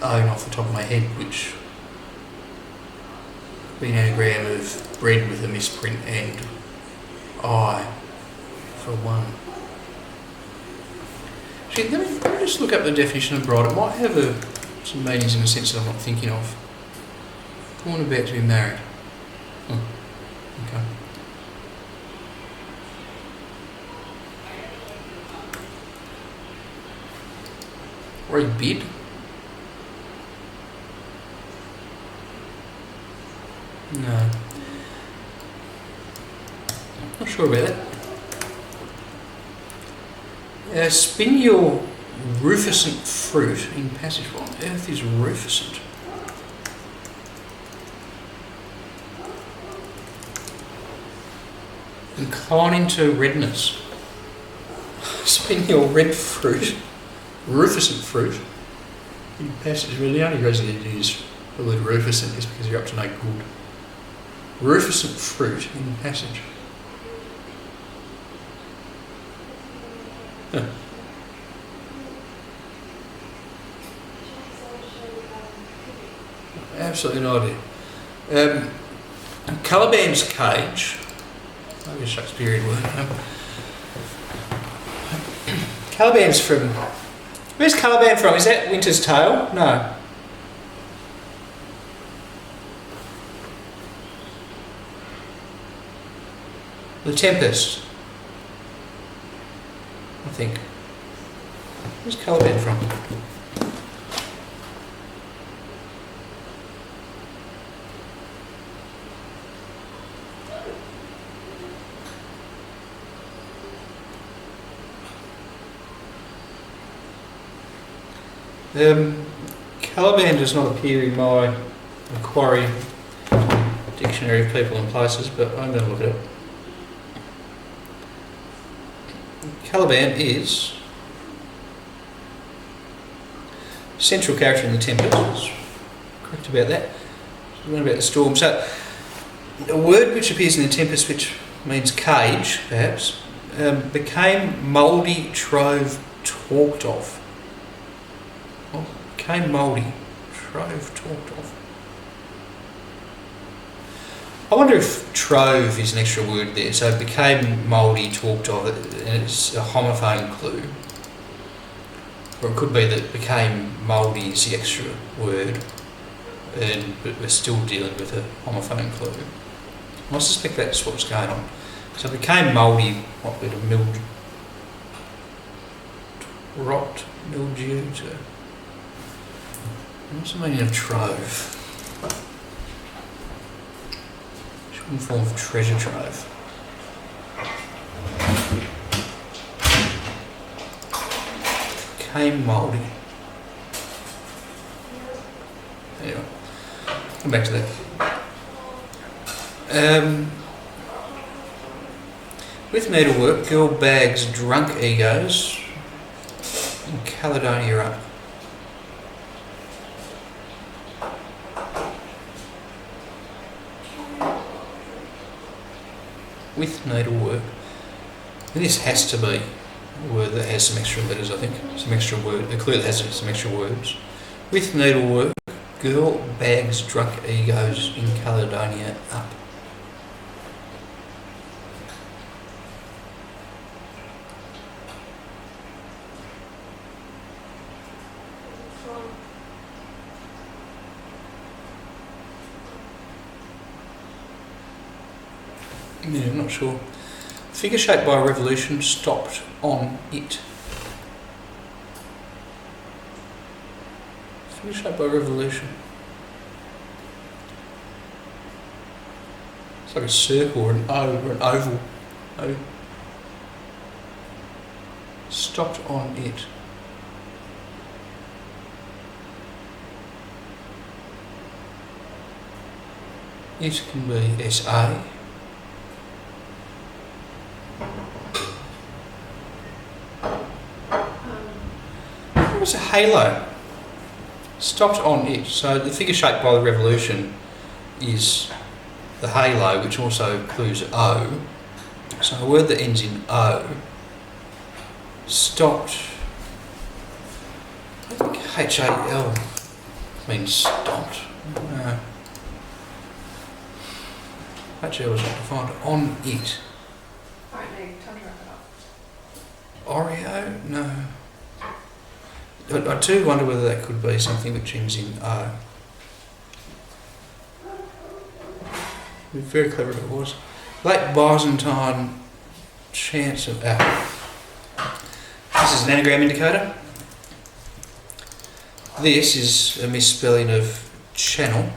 own off the top of my head, which would be an anagram of bred with a misprint and I for one. Actually, let me just look up the definition of bride. It might have some meanings in a sense that I'm not thinking of. Born about to be married. Okay. Or a bid. No. Not sure about that. Spin your rufescent fruit in passage. What on earth is rufescent? Incline into redness. Spin your red fruit, rufescent fruit, in passage. Well, the only reason you use the word rufescent is because you're up to no good. Rufescent fruit in passage. Huh. Absolutely no idea. Caliban's cage. Maybe a Shakespearean word. Caliban's from... Where's Caliban from? Is that Winter's Tale? No. The Tempest. I think. Where's Caliban from? Caliban does not appear in my Macquarie Dictionary of People and Places, but I'm going to look at it. Caliban is central character in The Tempest. Correct about that. We're about the storm. So, a word which appears in The Tempest, which means cage, perhaps, became mouldy, trove, talked of. Well, became mouldy, trove, talked of. I wonder if trove is an extra word there. So it became mouldy, talked of, and it's a homophone clue. Or it could be that it became mouldy is the extra word, but we're still dealing with a homophone clue. I suspect that's what's going on. So it became mouldy, what would have rot, mildew, what's the meaning of trove? Some form of treasure trove. Became mouldy. Anyway, come back to that. With needlework, girl bags drunk egos in Caledonia up. With needlework. And this has to be a word that has some extra letters, I think. Some extra word. A clue that has some extra words. With needlework, girl bags drunk egos in Caledonia up. Yeah, I'm not sure. Figure shaped by a revolution stopped on it. Figure shaped by a revolution. It's like a circle or an O or an oval. O. Stopped on it. It can be SA. What's a halo? Stopped on it. So the figure shaped by the revolution is the halo, which also includes O. So a word that ends in O. Stopped. I think HAL means stopped. No. HAL is not defined. On it. Right, Nick, time to wrap it up. Oreo? No. I do wonder whether that could be something which ends in O. It'd be very clever if it was. Late Byzantine chance of apple. This is an anagram indicator. This is a misspelling of channel.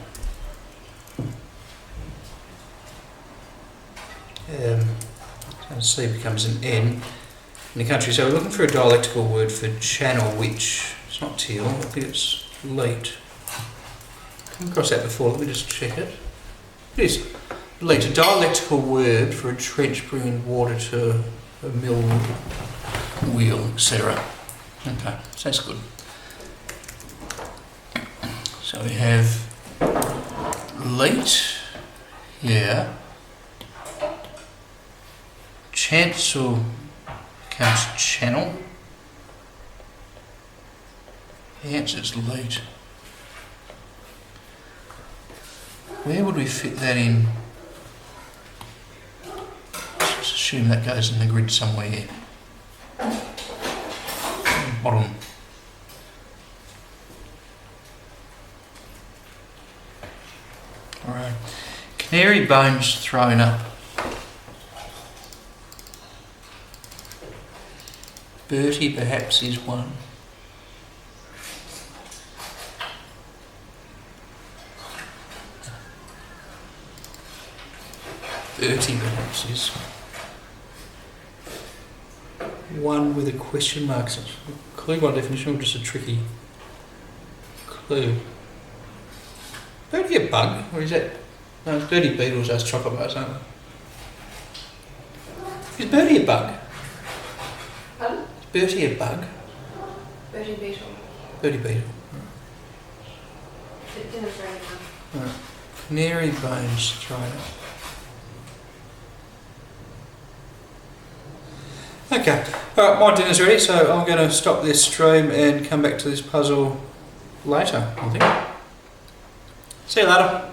C becomes an N in the country. So we're looking for a dialectical word for channel, which it's not teal, I think it's leet. Come across that before, let me just check it. It is leet, a dialectical word for a trench bringing water to a mill wheel, etc. Okay, so that's good. So we have leet here. Chancel becomes channel. The answer is leet. Where would we fit that in? Let's assume that goes in the grid somewhere here. Bottom. Alright. Canary bones thrown up. Bertie perhaps is one. Bertie perhaps is one with a question mark. Clue by definition or just a tricky clue. Birdie a bug? Or is it? No, it's Birdie beetles, those chocolate bars, aren't they? Is Birdie a bug? Pardon? Is Birdie a bug? Birdie beetle. Birdie beetle. It didn't very much. Right. Canary bones strider. Okay, alright, my dinner's ready, so I'm going to stop this stream and come back to this puzzle later, I think. See you later.